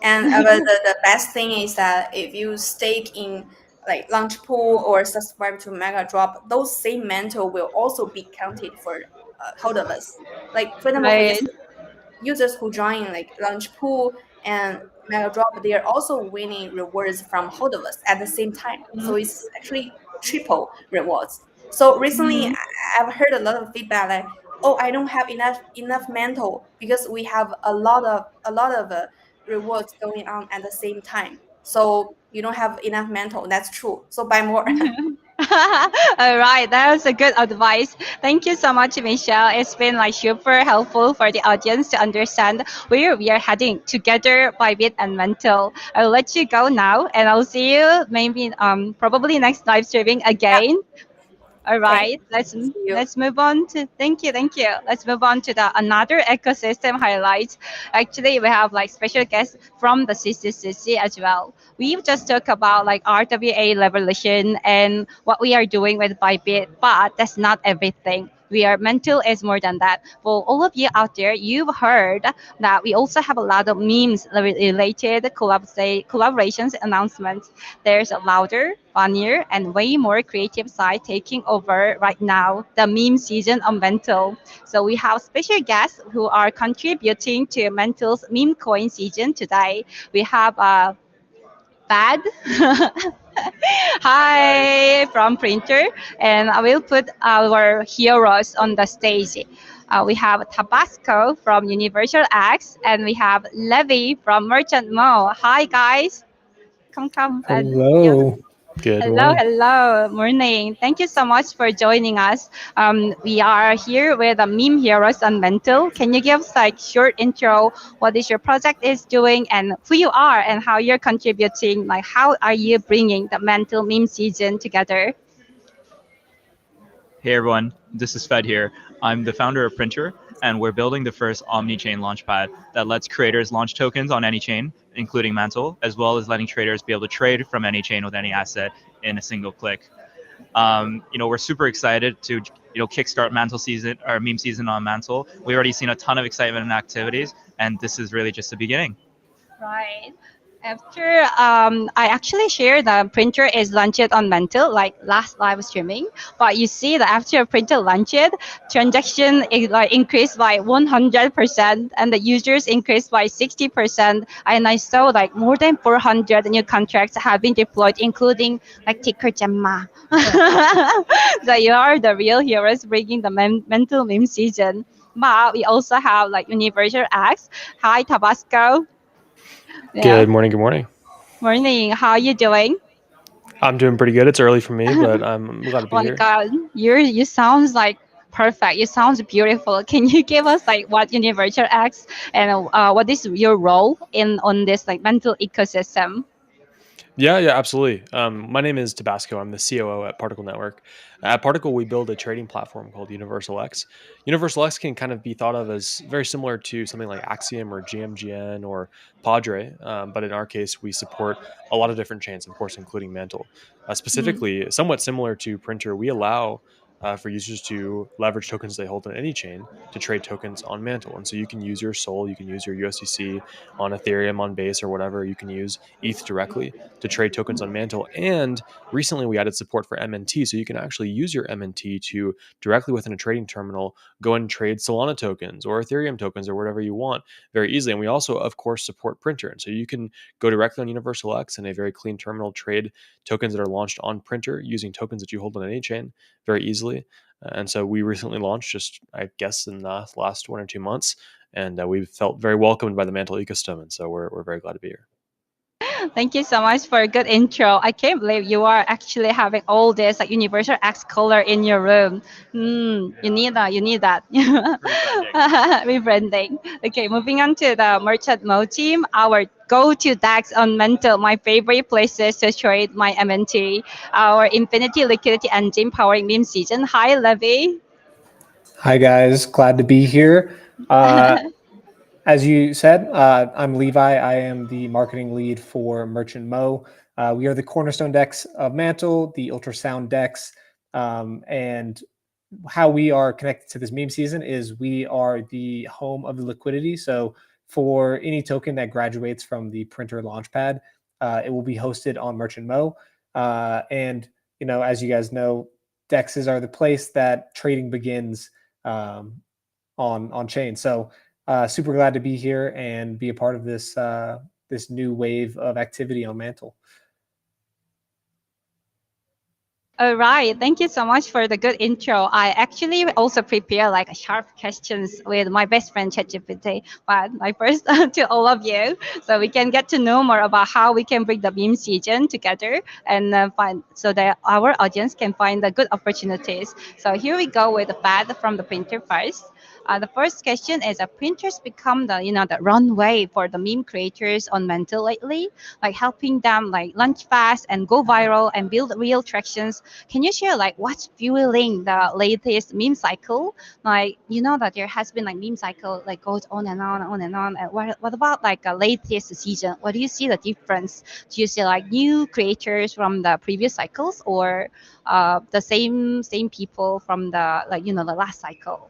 And but the best thing is that if you stake in like launch pool or subscribe to mega drop, those same mentor will also be counted for hold of us. Like for example, for Right. yesterday, users who join like launch pool and mega drop, they are also winning rewards from Hodovus at the same time. So it's actually triple rewards. So recently, Mhm. I've heard a lot of feedback like, "Oh, I don't have enough mental because we have a lot of rewards going on at the same time. So you don't have enough mental. That's true. So buy more." All right, that was a good advice. Thank you so much, Michelle. It's been like super helpful for the audience to understand where we are heading together by Bit and Mental. I'll let you go now, and I'll see you maybe probably next live streaming Yeah. again. All Okay. right, See you. let's move on to thank you. Let's move on to the another ecosystem highlights. Actually, we have like special guests from the CCCC as well. We've just talked about like RWA revolution and what we are doing with Bybit, but that's not everything. We are mental is more than that. For all of you out there, you've heard that we also have a lot of memes related collaborations announcements. There's a louder, funnier, and way more creative side taking over right now, the meme season of Mental. So we have special guests who are contributing to Mental's meme coin season today. We have Bad. Hi from Printer, and I will put our heroes on the stage. We have Tabasco from Universal X, and we have Levy from Merchant Mo. Hi guys, come and yeah. Hello. Good Hello, morning. hello, morning. Thank you so much for joining us. We are here with the Meme Heroes on Mental. Can you give us like short intro? What is your project is doing, and who you are, and how you're contributing? Like, how are you bringing the Mental meme season together? Hey everyone, this is Fed here. I'm the founder of Printer, and we're building the first omni-chain launchpad that lets creators launch tokens on any chain, including Mantle, as well as letting traders be able to trade from any chain with any asset in a single click. We're super excited to kickstart Mantle season or meme season on Mantle. We've already seen a ton of excitement and activities, and this is really just the beginning. Right. After I actually share the printer is launched on Mantle like last live streaming, but you see that after printer launched, transaction is like increased by 100% and the users increased by 60%. And I saw like more than 400 new contracts have been deployed, including like Ticker Gemma. So you are the real heroes bringing the mental meme season. But we also have like Universal X. Hi Tabasco. Yeah. Good morning. Good morning. Morning. How are you doing? I'm doing pretty good. It's early for me, but I'm glad to Oh be my here. God, you sounds like perfect. You sounds beautiful. Can you give us like what Universal X and what is your role in on this like mental ecosystem? Yeah, absolutely. My name is Tabasco. I'm the COO at Particle Network. At Particle, we build a trading platform called Universal X. Universal X can kind of be thought of as very similar to something like Axiom or GMGN or Padre, but in our case, we support a lot of different chains, of course, including Mantle. Mm. Specifically, somewhat similar to Printer, we allow for users to leverage tokens they hold on any chain to trade tokens on Mantle. And so you can use your Sol, you can use your USDC on Ethereum, on Base, or whatever. You can use ETH directly to trade tokens on Mantle. And recently we added support for MNT. So you can actually use your MNT to directly within a trading terminal go and trade Solana tokens or Ethereum tokens or whatever you want very easily. And we also, of course, support Printer. And so you can go directly on Universal X in a very clean terminal, trade tokens that are launched on Printer using tokens that you hold on any chain very easily. And so we recently launched just, I guess, in the last 1 or 2 months. And we felt very welcomed by the Mantle ecosystem. And so we're very glad to be here. Thank you so much for a good intro. I can't believe you are actually having all this like Universal X color in your room. You need that. You need that. Rebranding. Okay, moving on to the merchant mode team. Our go-to DAX on Mantle, my favorite places to trade my MNT. Our infinity liquidity engine powering meme season. Hi, Levy. Hi, guys. Glad to be here. As you said, I'm Levi. I am the marketing lead for Merchant Mo. We are the cornerstone decks of Mantle, the ultrasound decks. And how we are connected to this meme season is we are the home of the liquidity. So for any token that graduates from the printer launchpad, it will be hosted on Merchant Mo. And, as you guys know, dexes are the place that trading begins on chain. So super glad to be here and be a part of this new wave of activity on Mantle. All right. Thank you so much for the good intro. I actually also prepare like sharp questions with my best friend ChatGPT. But my first to all of you, so we can get to know more about how we can bring the meme season together and find so that our audience can find the good opportunities. So here we go with the bad from the printer first. The first question is: printers become the runway for the meme creators on Mantle lately, like helping them like launch fast and go viral and build real tractions. Can you share like what's fueling the latest meme cycle? Like that there has been like meme cycle like goes on and on and on and on. And what about like a latest season? What do you see the difference? Do you see like new creators from the previous cycles or the same people from the the last cycle?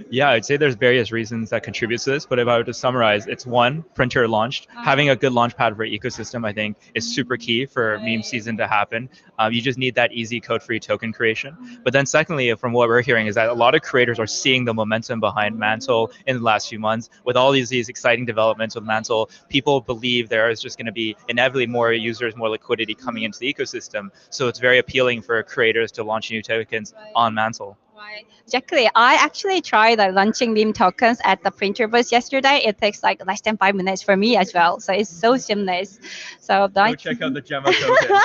Yeah, I'd say there's various reasons that contributes to this, but if I were to summarize, it's one, printer launched. Having a good launchpad for ecosystem, I think, is super key for meme season to happen. You just need that easy code-free token creation. But then secondly, from what we're hearing, is that a lot of creators are seeing the momentum behind Mantle in the last few months. With all these exciting developments with Mantle, people believe there is just going to be inevitably more users, more liquidity coming into the ecosystem. So it's very appealing for creators to launch new tokens on Mantle. Right. Exactly. I actually tried launching meme tokens at the printer booth yesterday. It takes like less than 5 minutes for me as well. So it's so seamless. So Go check out the Gemma token.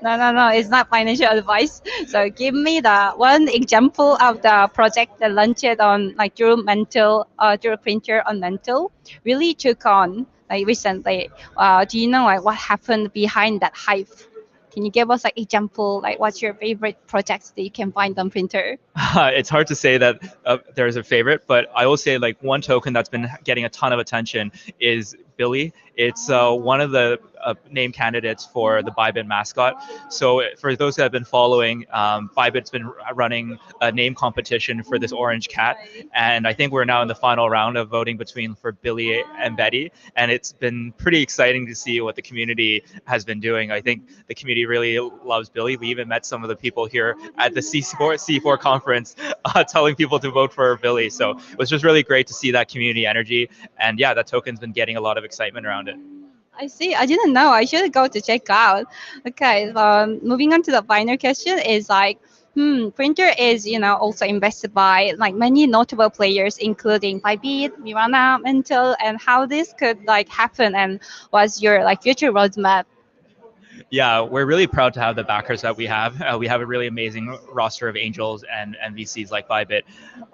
no. It's not financial advice. So give me the one example of the project that launched on like through Mantle, through printer on Mantle, really took on like recently. Do you know like what happened behind that hype? Can you give us like example like what's your favorite projects that you can find on printer? It's hard to say that there's a favorite, but I will say like one token that's been getting a ton of attention is Billy. It's one of the name candidates for the Bybit mascot. So for those that have been following, Bybit's been running a name competition for this orange cat, and I think we're now in the final round of voting between for Billy and Betty, and it's been pretty exciting to see what the community has been doing. I think the community really loves Billy. We even met some of the people here at the C4 conference telling people to vote for Billy. So it was just really great to see that community energy, and yeah, that token's been getting a lot of excitement around it. I see. I didn't know. I should go to check out. Okay. Moving on to the final question is like, Printer is also invested by like many notable players, including Bybit, Mirana, Mantle, and how this could like happen, and what's your like future roadmap? Yeah, we're really proud to have the backers that we have. We have a really amazing roster of angels and VCs like Bybit.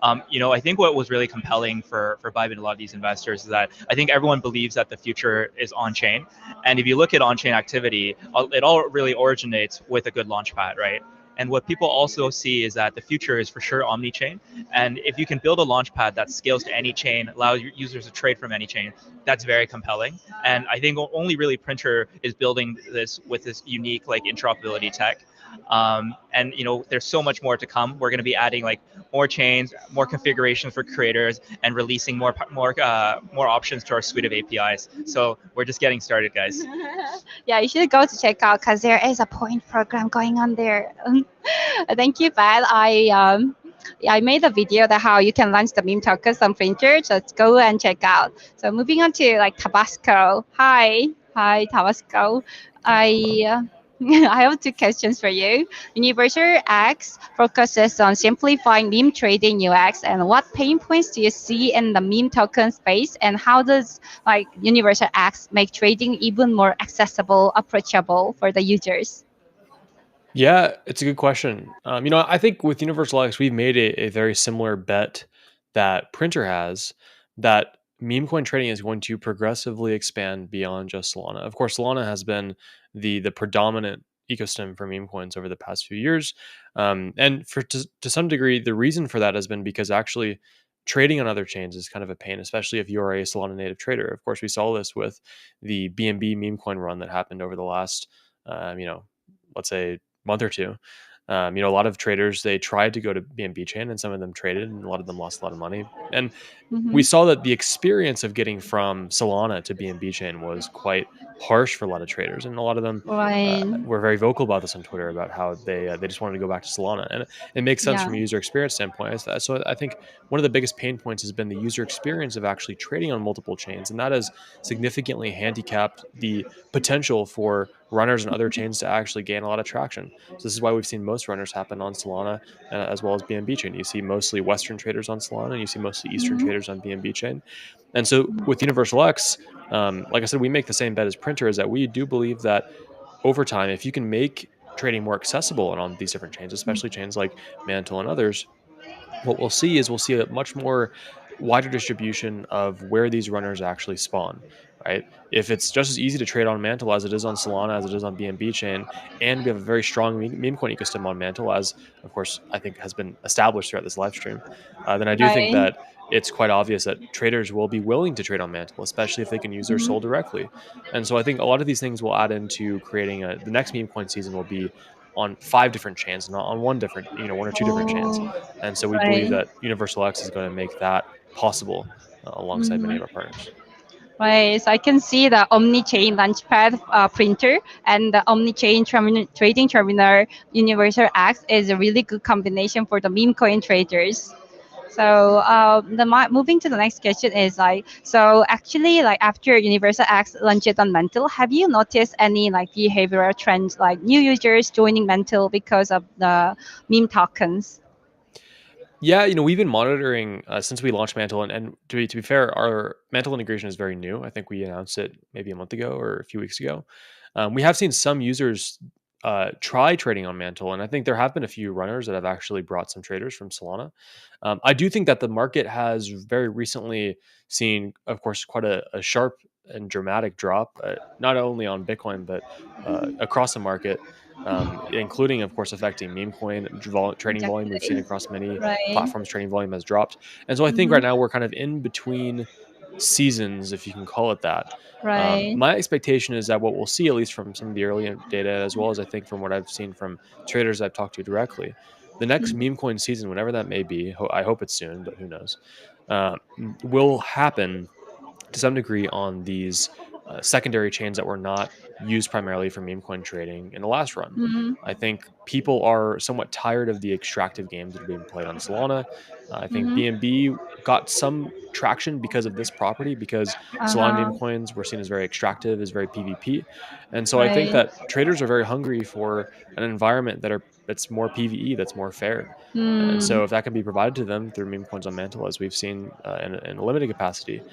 I think what was really compelling for Bybit and a lot of these investors is that I think everyone believes that the future is on chain. And if you look at on chain activity, it all really originates with a good launchpad, right? And what people also see is that the future is for sure omni-chain. And if you can build a launchpad that scales to any chain, allows users to trade from any chain, that's very compelling. And I think only really Printer is building this with this unique like interoperability tech. And there's so much more to come. We're going to be adding like more chains, more configurations for creators, and releasing more options to our suite of APIs. So we're just getting started, guys. Yeah, you should go to check out because there is a point program going on there. Thank you, Pat. I made a video that how you can launch the meme tokens on Printer. Just go and check out. So moving on to like Tabasco. Hi, Tabasco. I I have two questions for you. Universal X focuses on simplifying meme trading UX, and what pain points do you see in the meme token space, and how does like Universal X make trading even more accessible, approachable for the users? Yeah, it's a good question. I think with Universal X, we've made a very similar bet that Printer has, that meme coin trading is going to progressively expand beyond just Solana. Of course, Solana has been the predominant ecosystem for meme coins over the past few years, and to some degree, the reason for that has been because actually trading on other chains is kind of a pain, especially if you're a Solana native trader. Of course, we saw this with the BNB meme coin run that happened over the last, let's say month or two. A lot of traders, they tried to go to BNB chain and some of them traded and a lot of them lost a lot of money. And we Mm-hmm. saw that the experience of getting from Solana to BNB chain was quite harsh for a lot of traders, and a lot of them Right. were very vocal about this on Twitter about how they just wanted to go back to Solana, and it makes sense Yeah. from a user experience standpoint. So I think one of the biggest pain points has been the user experience of actually trading on multiple chains, and that has significantly handicapped the potential for runners and other chains to actually gain a lot of traction. So this is why we've seen most runners happen on Solana as well as BNB chain. You see mostly Western traders on Solana, and you see mostly Eastern Mhm. traders on BNB chain. And so with Universal X, like I said, we make the same bet as Printer, is that we do believe that over time, if you can make trading more accessible on these different chains, especially chains like Mantle and others, what we'll see a much more wider distribution of where these runners actually spawn, right? If it's just as easy to trade on Mantle as it is on Solana, as it is on BNB chain, and we have a very strong meme coin ecosystem on Mantle, as of course I think has been established throughout this live stream, then I do think Right. that it's quite obvious that traders will be willing to trade on Mantle, especially if they can use their Mhm. soul directly. And so I think a lot of these things will add into creating the next meme coin season will be on 5 different chains, not on one different, one or two different chains. Oh, And so we believe right. that Universal X is going to make that possible alongside many Mhm. of our partners. Right. So I can see the omni-chain launchpad printer and the omni-chain trading terminal Universal X is a really good combination for the meme coin traders. So moving to the next question is like, so actually like after Universal X launched on Mantle, have you noticed any like behavioral trends like new users joining Mantle because of the meme tokens? Yeah, we've been monitoring since we launched Mantle, and to be fair, our Mantle integration is very new. I think we announced it maybe a month ago or a few weeks ago. We have seen some users try trading on Mantle, and I think there have been a few runners that have actually brought some traders from Solana. I do think that the market has very recently seen, of course, quite a sharp and dramatic drop, not only on Bitcoin but across the market, including, of course, affecting meme coin trading volume. We've seen Exactly. across many Right. platforms trading volume has dropped, and so I think Mm-hmm. right now we're kind of in between seasons, if you can call it that. Right. My expectation is that what we'll see, at least from some of the early data, as well as I think from what I've seen from traders I've talked to directly, the next meme coin season, whenever that may be, I hope it's soon, but who knows, will happen to some degree on these secondary chains that were not used primarily for meme coin trading in the last run. Mm-hmm. I think people are somewhat tired of the extractive games that are being played on Solana. I think Mm-hmm. BNB got some traction because of this property, because Solana meme Uh-huh. coins were seen as very extractive, as very PvP. And so I think Right. that traders are very hungry for an environment that's more PvE, that's more fair. And Hmm. so if that can be provided to them through meme coins on Mantle, as we've seen in a limited capacity,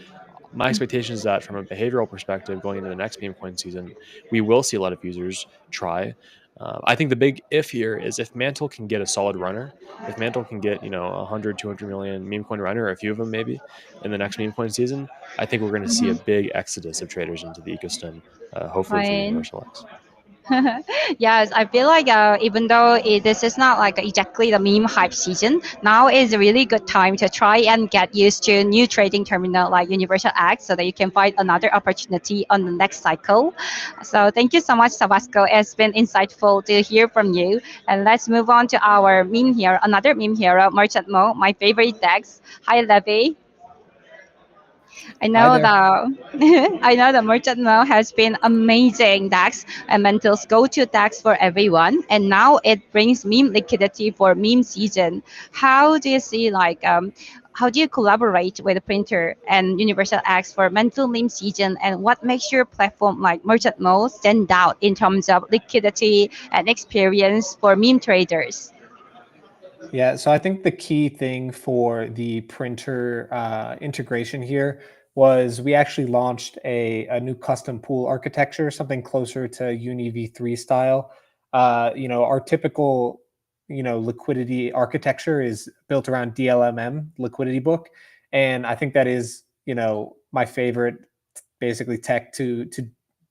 my expectation is that from a behavioral perspective, going into the next meme coin season, we will see a lot of users try. I think the big if here is if Mantle can get a solid runner, if Mantle can get 100, 200 million meme coin runner, or a few of them maybe in the next meme coin season, I think we're going to see a Mm-hmm. big exodus of traders into the ecosystem, hopefully through Right. Universal X. Yes, I feel like even though this is not like exactly the meme hype season, now is a really good time to try and get used to new trading terminal like Universal X so that you can find another opportunity on the next cycle. So thank you so much, Tabasco. It's been insightful to hear from you. And let's move on to our meme hero, another meme hero, Merchant Mo, my favorite Dex. Hi, Levy. I Hi know there. the I know the merchant now has been amazing DAX and Mental's go-to DAX for everyone, and now it brings meme liquidity for meme season. How do you see how do you collaborate with the printer and Universal X for mental meme season, and what makes your platform like Merchant Mo stand out in terms of liquidity and experience for meme traders? Yeah, so I think the key thing for the printer integration here was we actually launched a new custom pool architecture, something closer to Uni v3 style. Our typical, liquidity architecture is built around DLMM liquidity book, and I think that is, my favorite, basically tech to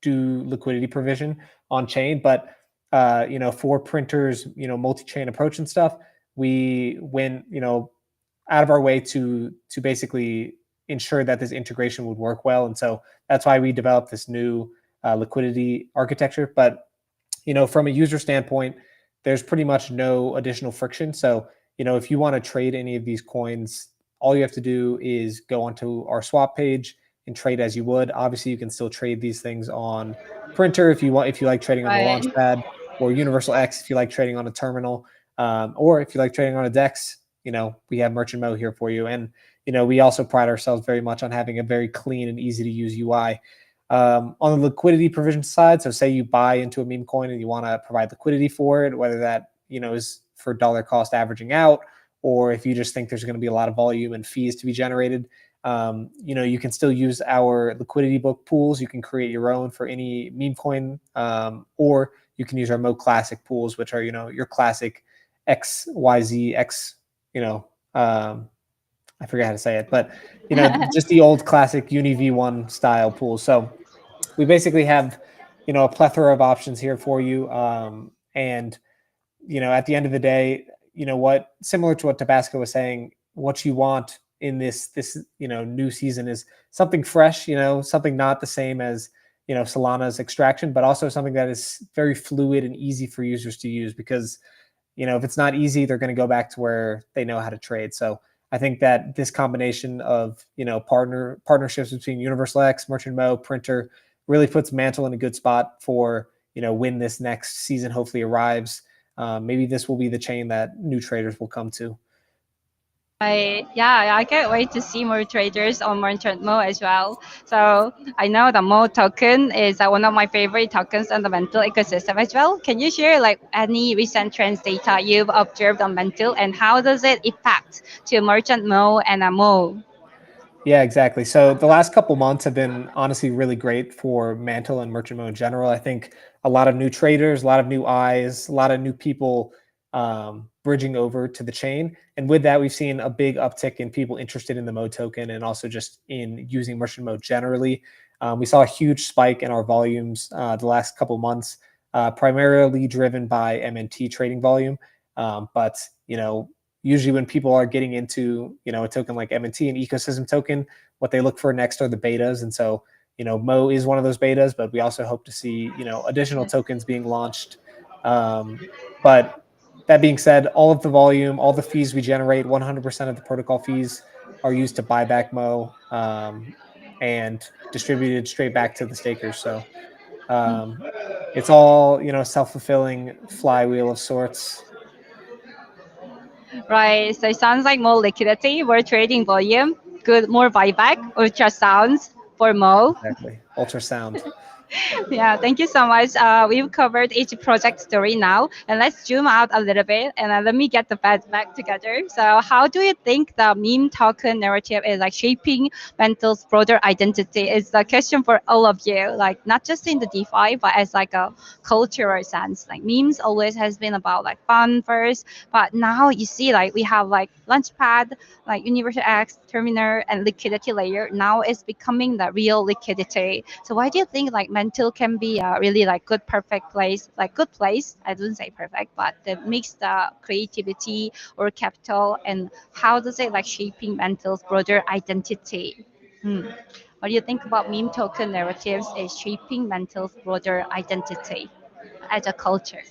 do liquidity provision on chain. But for printers, multi-chain approach and stuff, we went out of our way to basically ensure that this integration would work well, and so that's why we developed this new liquidity architecture. But from a user standpoint, there's pretty much no additional friction. So if you want to trade any of these coins, all you have to do is go onto our swap page and trade as you would. Obviously, you can still trade these things on printer if you like trading on the Right. launchpad, or Universal X if you like trading on a terminal, or if you like trading on a DEX. We have Merchant Mo here for you, and we also pride ourselves very much on having a very clean and easy to use UI. On the liquidity provision side, so say you buy into a meme coin and you want to provide liquidity for it, whether that is for dollar cost averaging out, or if you just think there's going to be a lot of volume and fees to be generated, you can still use our liquidity book pools. You can create your own for any meme coin, or you can use our Mo Classic pools, which are your classic X Y Z X. I forget how to say it, but just the old classic Uni V1 style pool. So we basically have a plethora of options here for you, and at the end of the day, what, similar to what Tabasco was saying, what you want in this new season is something fresh, something not the same as Solana's extraction, but also something that is very fluid and easy for users to use, because if it's not easy, they're going to go back to where they know how to trade. So I think that this combination of partnerships between Universal X, Merchant Mo, Printer really puts Mantle in a good spot for when this next season hopefully arrives. Maybe this will be the chain that new traders will come to. Yeah, I can't wait to see more traders on Merchant Mo as well. So I know the Mo token is one of my favorite tokens on the Mental ecosystem as well. Can you share any recent trends data you've observed on Mental, and how does it impact to Merchant Mo and a Mo? Yeah, exactly. So the last couple months have been honestly really great for Mantle and Merchant Mo in general. I think a lot of new traders, a lot of new eyes, a lot of new people bridging over to the chain. And with that, we've seen a big uptick in people interested in the Mo token and also just in using Merchant Mo generally. We saw a huge spike in our volumes the last couple months, primarily driven by MNT trading volume. But usually when people are getting into, a token like M&T, an ecosystem token, what they look for next are the betas. And so, Mo is one of those betas, but we also hope to see, additional tokens being launched. But that being said, all of the volume, all the fees we generate, 100% of the protocol fees are used to buy back Mo, and distributed straight back to the stakers. So it's all, self-fulfilling flywheel of sorts. Right. So it sounds like more liquidity, more trading volume, good, more buyback, ultrasounds for Mo. Exactly. Ultrasound. Yeah, thank you so much. We've covered each project story now, and let's zoom out a little bit and let me get the facts back together. So, how do you think the meme token narrative is like shaping Mental's broader identity? Is the question for all of you, like not just in the DeFi, but as like a cultural sense. Like memes always has been about like fun first, but now you see like we have like Launchpad, like Universal X, Terminal, and liquidity layer. Now it's becoming the real liquidity. So why do you think like Mantle can be a really like good, perfect place, like good place? I wouldn't say perfect, but that makes the creativity or capital, and how does it like shaping Mantle's broader identity? Hmm. What do you think about meme token narratives is shaping Mantle's broader identity as a culture?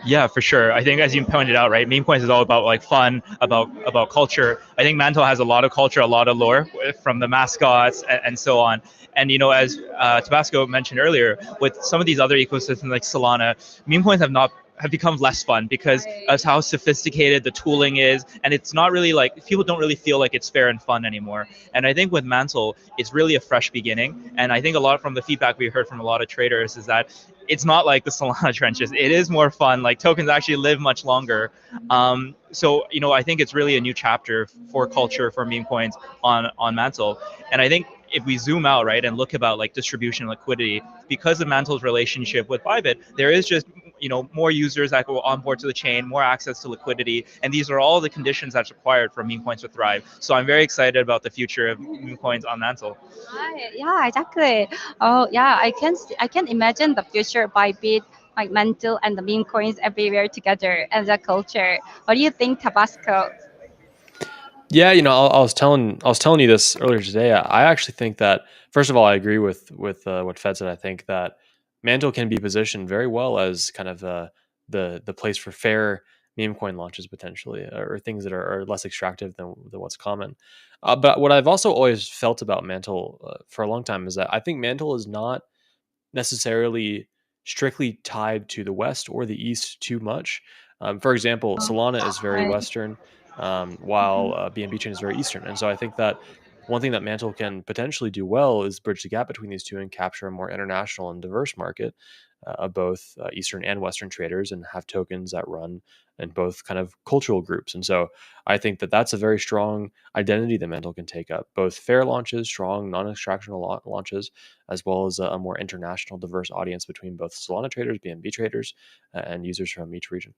Yeah, for sure. I think as you pointed out, right, meme coins is all about like fun, about culture. I think Mantle has a lot of culture, a lot of lore from the mascots and so on. And as Tabasco mentioned earlier, with some of these other ecosystems like Solana, meme coins have become less fun because of how sophisticated the tooling is, and it's not really like people don't really feel like it's fair and fun anymore. And I think with Mantle, it's really a fresh beginning. And I think a lot from the feedback we heard from a lot of traders is that it's not like the Solana trenches. It is more fun. Like tokens actually live much longer. So I think it's really a new chapter for culture for meme coins on Mantle. And I think if we zoom out, right, and look about like distribution liquidity, because of Mantle's relationship with Bybit, there is just more users that go onboard to the chain, more access to liquidity, and these are all the conditions that's required for meme coins to thrive. So I'm very excited about the future of meme coins on Mantle. Right. Yeah, exactly. Oh, yeah. I can imagine the future by bit like Mantle and the meme coins everywhere together as a culture. What do you think, Tabasco? Yeah, I was telling you this earlier today. I actually think that first of all, I agree with what Fed said. I think that Mantle can be positioned very well as kind of the place for fair meme coin launches potentially, or things that are less extractive than what's common. But what I've also always felt about Mantle for a long time is that I think Mantle is not necessarily strictly tied to the West or the East too much. For example, Solana is very Right. Western, while BNB chain is very Eastern. And so I think that one thing that Mantle can potentially do well is bridge the gap between these two and capture a more international and diverse market of both Eastern and Western traders, and have tokens that run in both kind of cultural groups. And so I think that that's a very strong identity that Mantle can take up, both fair launches, strong non-extractional launches, as well as a more international, diverse audience between both Solana traders, BNB traders, and users from each region.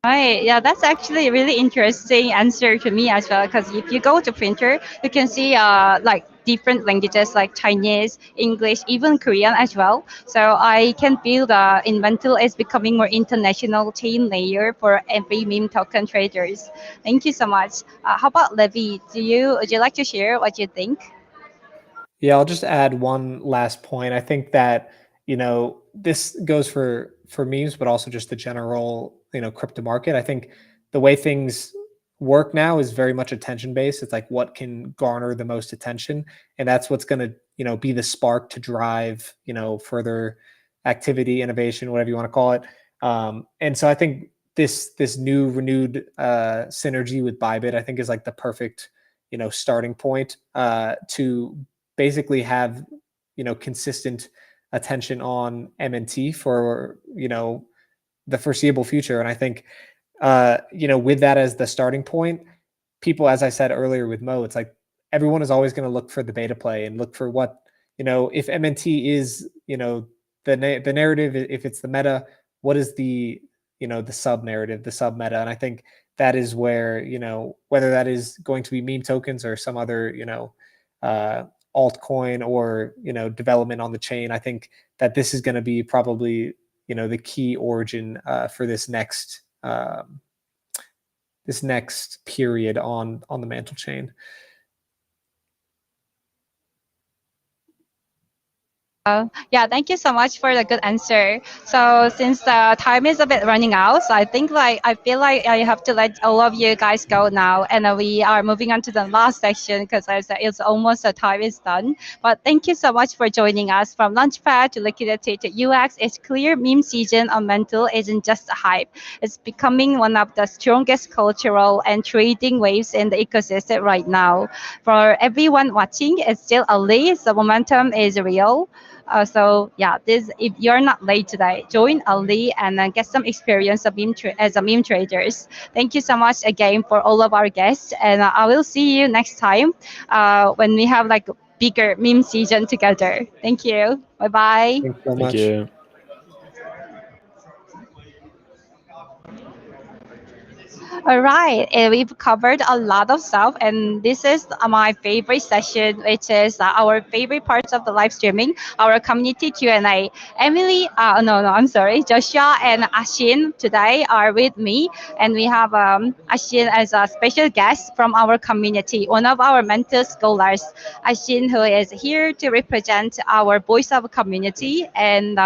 Right. Yeah, that's actually a really interesting answer to me as well. Because if you go to printer, you can see like different languages like Chinese, English, even Korean as well. So I can feel the Inventil is becoming more international chain layer for every meme token traders. Thank you so much. How about Levi? Would you like to share what you think? Yeah, I'll just add one last point. I think that, this goes for memes, but also just the general, crypto market. I think the way things work now is very much attention based. It's like what can garner the most attention, and that's what's going to, be the spark to drive, further activity, innovation, whatever you want to call it. And so I think this new renewed synergy with Bybit, I think, is like the perfect, starting point to basically have consistent attention on MNT for the foreseeable future. And I think with that as the starting point, people, as I said earlier with Mo, it's like everyone is always going to look for the beta play and look for what if MNT is the narrative, if it's the meta, what is the the sub narrative, the sub meta. And I think that is where whether that is going to be meme tokens or some other uh, altcoin or development on the chain, I think that this is going to be probably the key origin for this next this next period on the Mantle chain. Yeah, thank you so much for the good answer. So since the time is a bit running out, so I think I feel like I have to let all of you guys go now, and we are moving on to the last section because it's almost the time is done. But thank you so much for joining us from Launchpad to Liquidity to UX. It's clear meme season on Mantle isn't just a hype; it's becoming one of the strongest cultural and trading waves in the ecosystem right now. For everyone watching, it's still early, so momentum is real. So yeah, this if you're not late today, join early and get some experience of as a meme traders. Thank you so much again for all of our guests, and I will see you next time when we have like bigger meme season together. Thank you. Bye bye. Thanks so Thank much. you. All right, we've covered a lot of stuff, and this is my favorite session, which is our favorite parts of the live streaming, our community Q&A. Emily, no, I'm sorry, Joshua and Ashin today are with me, and we have Ashin as a special guest from our community, one of our mentor scholars, Ashin, who is here to represent our voice of community and.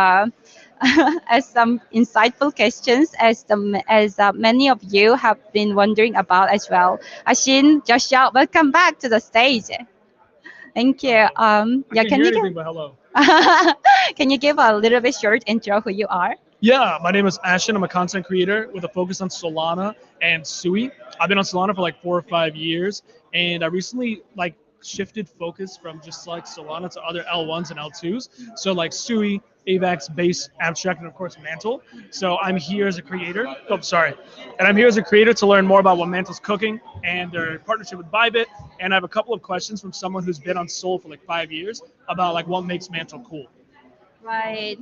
As some insightful questions as many of you have been wondering about as well. Ashin, Joshua, welcome back to the stage. Thank you. Yeah, Can't hear anything but hello. can you give a little bit short intro who you are? Yeah, my name is Ashton. I'm a content creator with a focus on Solana and Sui. I've been on Solana for like 4 or 5 years, and I recently like shifted focus from just like Solana to other L1s and L2s. So like Sui, AVAX, Base, Abstract, and of course Mantle. So I'm here as a creator. Oh, sorry. And I'm here as a creator to learn more about what Mantle's cooking and their partnership with Bybit. And I have a couple of questions from someone who's been on Sol for like 5 years about like what makes Mantle cool. Right.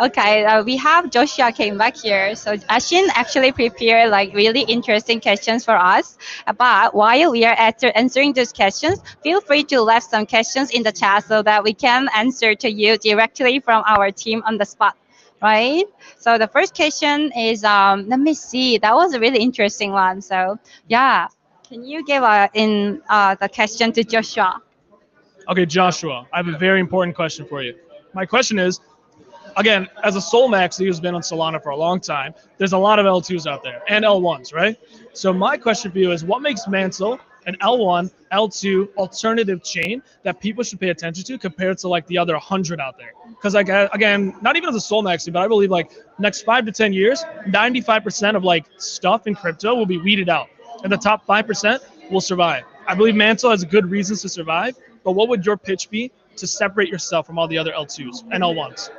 Okay. We have Joshua came back here. So Ashin actually prepared like really interesting questions for us. But while we are answering those questions, feel free to leave some questions in the chat so that we can answer to you directly from our team on the spot. Right. So the first question is let me see. That was a really interesting one. So yeah, can you give the question to Joshua? Okay, Joshua, I have a very important question for you. My question is, again, as a Solmax who's been on Solana for a long time, there's a lot of L2s out there and L1s, right? So my question for you is, what makes Mantle an L1, L2 alternative chain that people should pay attention to compared to like the other 100 out there? Because like again, not even as a Solmax, but I believe like next 5 to 10 years, 95% of like stuff in crypto will be weeded out, and the top 5% will survive. I believe Mantle has good reasons to survive, but what would your pitch be to separate yourself from all the other L2s and L1s?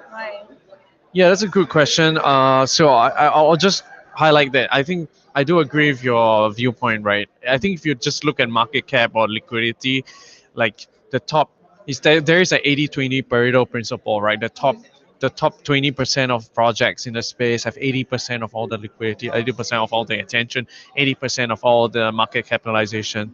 Yeah, that's a good question. I'll just highlight that. I think I do agree with your viewpoint, right? I think if you just look at market cap or liquidity, like the top is there is a 80-20 Pareto principle, right? The top 20% of projects in the space have 80% of all the liquidity, 80% of all the attention, 80% of all the market capitalization.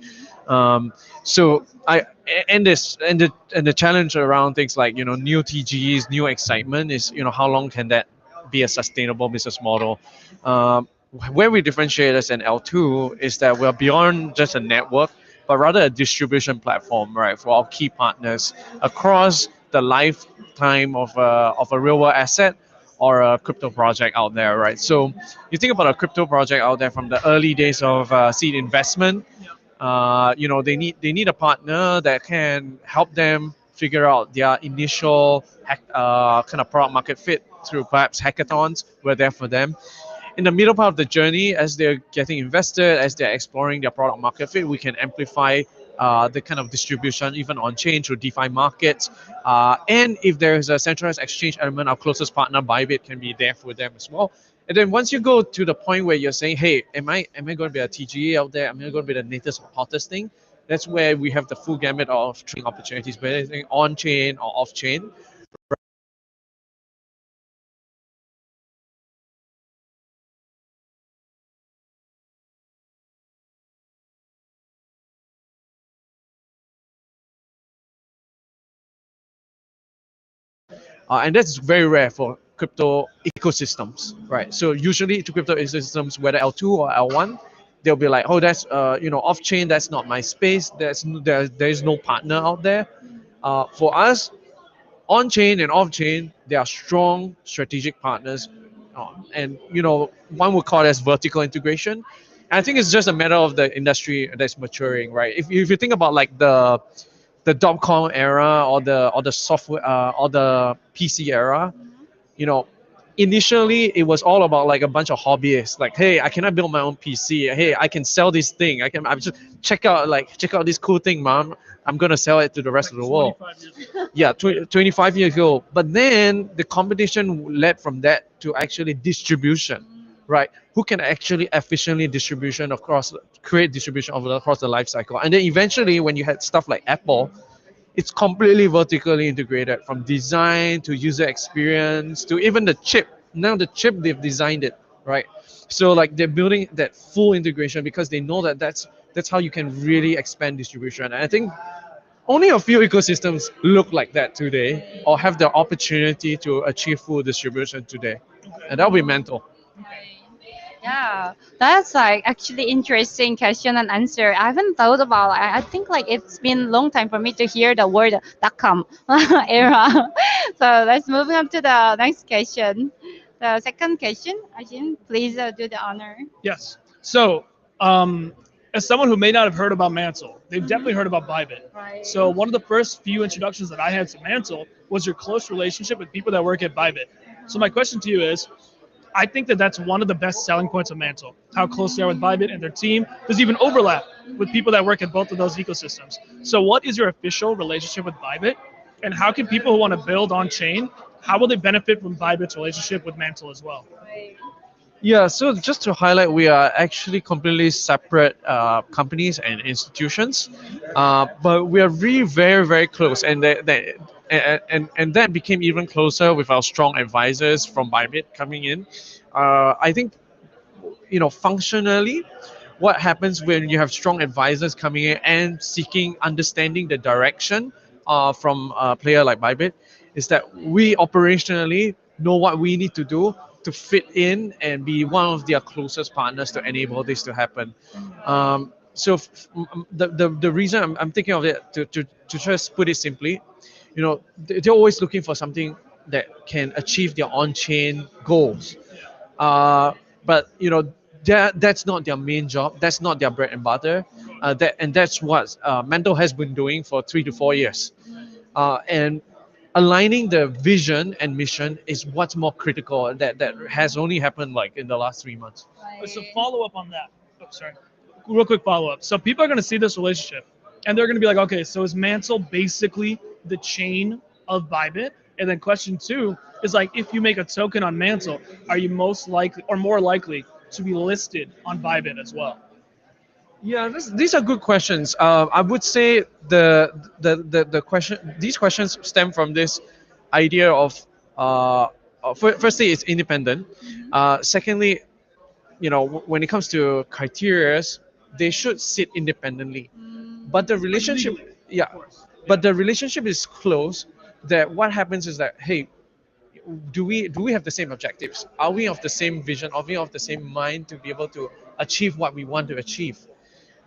So I and this and the challenge around things like new TGs, new excitement is how long can that be a sustainable business model? Um, where we differentiate as an L2 is that we're beyond just a network, but rather a distribution platform, right, for our key partners across the lifetime of a real world asset or a crypto project out there, right? So you think about a crypto project out there from the early days of seed investment. They need a partner that can help them figure out their initial kind of product market fit through perhaps hackathons. We're there for them in the middle part of the journey, as they're getting invested, as they're exploring their product market fit. We can amplify the kind of distribution even on chain through DeFi markets. And if there's a centralized exchange element, our closest partner Bybit can be there for them as well. And then once you go to the point where you're saying, hey, am I going to be a TGA out there? Am I going to be the latest or hottest thing? That's where we have the full gamut of trading opportunities, whether it's on chain or off chain. And that's very rare for crypto ecosystems, right? So usually to crypto ecosystems, whether L2 or L1, they'll be like, oh, that's off chain. That's not my space. There's no partner out there. For us, on chain and off chain, they are strong strategic partners, and one would call it as vertical integration. And I think it's just a matter of the industry that's maturing, right? If you think about like the dot com era or the software or the PC era, you know, initially it was all about like a bunch of hobbyists. Like, hey, I cannot build my own PC. Hey, I can sell this thing. I'm just check out this cool thing, mom. I'm gonna sell it to the rest of the world. 25 years ago. Yeah, 25 years ago. But then the competition led from that to actually distribution, right? Who can actually efficiently create distribution across the life cycle? And then eventually, when you had stuff like Apple, it's completely vertically integrated from design to user experience to even the chip. Now the chip, they've designed it, right? So like they're building that full integration because they know that that's how you can really expand distribution. And I think only a few ecosystems look like that today or have the opportunity to achieve full distribution today. And that'll be Mantle. Yeah, that's like actually interesting question and answer. I haven't thought about. I think like it's been a long time for me to hear the word .com era. So let's move on to the next question. The second question, Ajin, please do the honor. Yes. So, as someone who may not have heard about Mantle, they've definitely heard about Bybit. Right. So, one of the first few introductions that I had to Mantle was your close relationship with people that work at Bybit. So, my question to you is, I think that that's one of the best selling points of Mantle, how close they are with Bybit and their team. There's even overlap with people that work at both of those ecosystems. So, what is your official relationship with Bybit? And how can people who want to build on chain, how will they benefit from Bybit's relationship with Mantle as well? Yeah, so just to highlight, we are actually completely separate companies and institutions, but we are really very, very close, and that became even closer with our strong advisors from Bybit coming in. I think functionally, what happens when you have strong advisors coming in and seeking understanding the direction from a player like Bybit is that we operationally know what we need to do to fit in and be one of their closest partners to enable this to happen. The reason I'm thinking of it to just put it simply, they're always looking for something that can achieve their on-chain goals. uh, but that's not their main job. That's not their bread and butter. That's what Mantle has been doing for 3 to 4 years. And aligning the vision and mission is what's more critical. That has only happened like in the last 3 months. So follow up on that. Oh, sorry. Real quick follow up. So people are going to see this relationship, and they're going to be like, okay, so is Mantle basically the chain of Bybit? And then question two is like, if you make a token on Mantle, are you most likely or more likely to be listed on Bybit as well? Yeah, these are good questions. I would say the question these questions stem from this idea of firstly it's independent. Secondly, when it comes to criterias, they should sit independently. But the relationship, yeah, but the relationship is close. That what happens is that, hey, do we have the same objectives? Are we of the same vision? Are we of the same mind to be able to achieve what we want to achieve?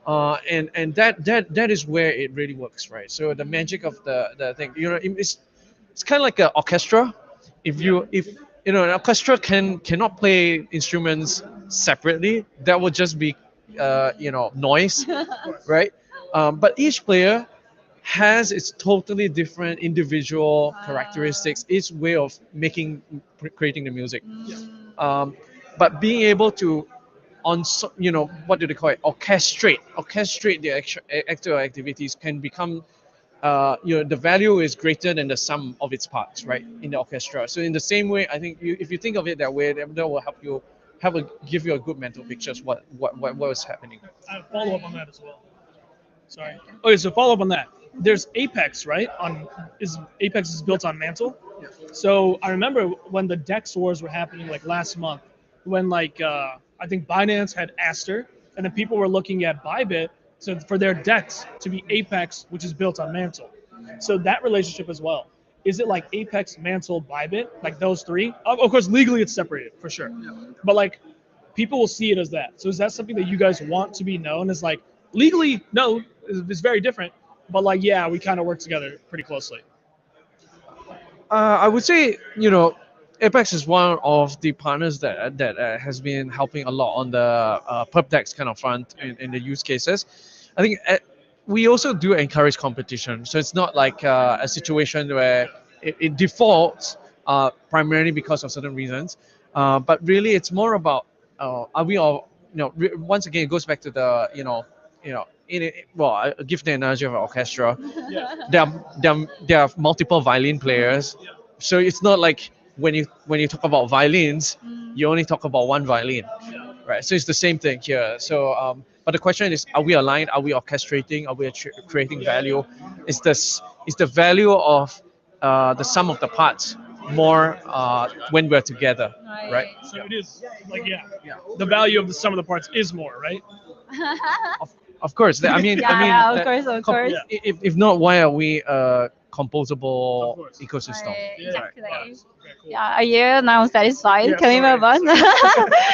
And that is where it really works, right? So the magic of the thing, it's kind of like an orchestra. If an orchestra cannot play instruments separately, that would just be noise, right? But each player has its totally different individual characteristics, its way of creating the music. um, but being able to what do they call it, orchestrate the actual activities can become the value is greater than the sum of its parts, right, in the orchestra. So in the same way, I think if you think of it that way, that will help you give you a good mental picture of what was happening. I follow up on that as well. Sorry. Okay, so follow up on that. There's Apex, right? Apex is built on Mantle. So I remember when the Dex wars were happening like last month, when I think Binance had Aster, and then people were looking at Bybit for their Dex to be Apex, which is built on Mantle. So that relationship as well. Is it like Apex, Mantle, Bybit, like those three? Of course, legally it's separated for sure. But like, people will see it as that. So is that something that you guys want to be known as? Like legally, no, it's very different. But like, yeah, we kind of work together pretty closely. I would say, Apex is one of the partners that has been helping a lot on the perp dex kind of front in the use cases. I think we also do encourage competition, so it's not like a situation where it defaults primarily because of certain reasons, but really it's more about are we all, once again it goes back to the, well, I give the analogy of an orchestra. There are multiple violin players, so it's not like when you talk about violins, you only talk about one violin, right? So it's the same thing here. So, but the question is, are we aligned? Are we orchestrating? Are we creating value? Is the value of the sum of the parts more when we're together, right? So it is like, yeah, the value of the sum of the parts is more, right? Of course. Yeah, of course, of course. If not, why are we a Of composable course. ecosystem? Exactly. Very cool. Yeah, are you now satisfied? Yeah, Can we sorry. move on?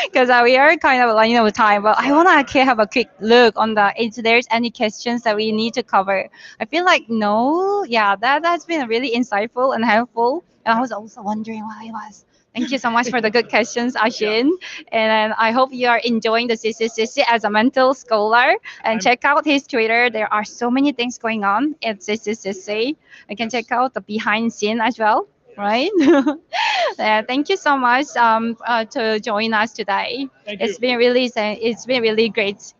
Because we are kind of running out of time, but I want to actually have a quick look on if there's any questions that we need to cover. I feel like no, yeah, that has been really insightful and helpful. And I was also wondering why it was. Thank you so much for the good questions, Ashin. And I hope you are enjoying the CCCC as a mental scholar. And check out his Twitter. There are so many things going on at CCCC. You can check out the behind scene as well, right? Thank you so much to join us today. Thank you. It's been really great.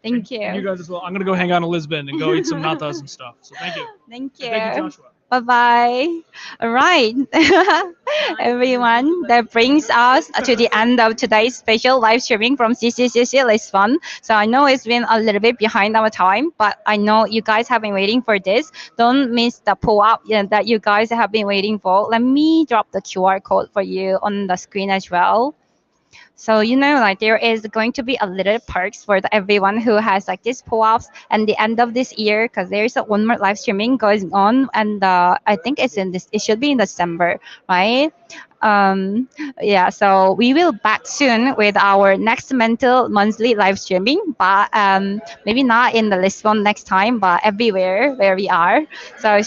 Thank And you you. guys as well. I'm gonna go hang out in Lisbon and go eat some natas and stuff. So thank you. Thank And thank you, you. Joshua. Bye bye. All right, everyone. That brings us to the end of today's special live streaming from CCCC Lisbon. So I know it's been a little bit behind our time, but I know you guys have been waiting for this. Don't miss the pull up that you guys have been waiting for. Let me drop the QR code for you on the screen as well. So like there is going to be a little perks for everyone who has like these pull-ups and the end of this year because there's one more live streaming going on, and I think it should be in December, right? um yeah, so we will back soon with our next mental monthly live streaming, but maybe not in the Lisbon next time, but everywhere where we are. So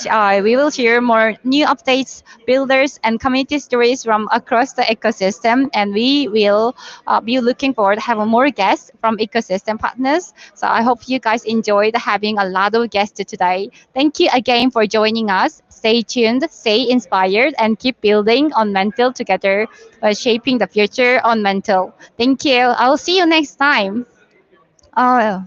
we will share more new updates, builders, and community stories from across the ecosystem, and we will be looking forward to having more guests from ecosystem partners. So I hope you guys enjoyed having a lot of guests today. Thank you again for joining us. Stay tuned, stay inspired, and keep building on Mental together, shaping the future on Mental. Thank you. I'll see you next time. Oh.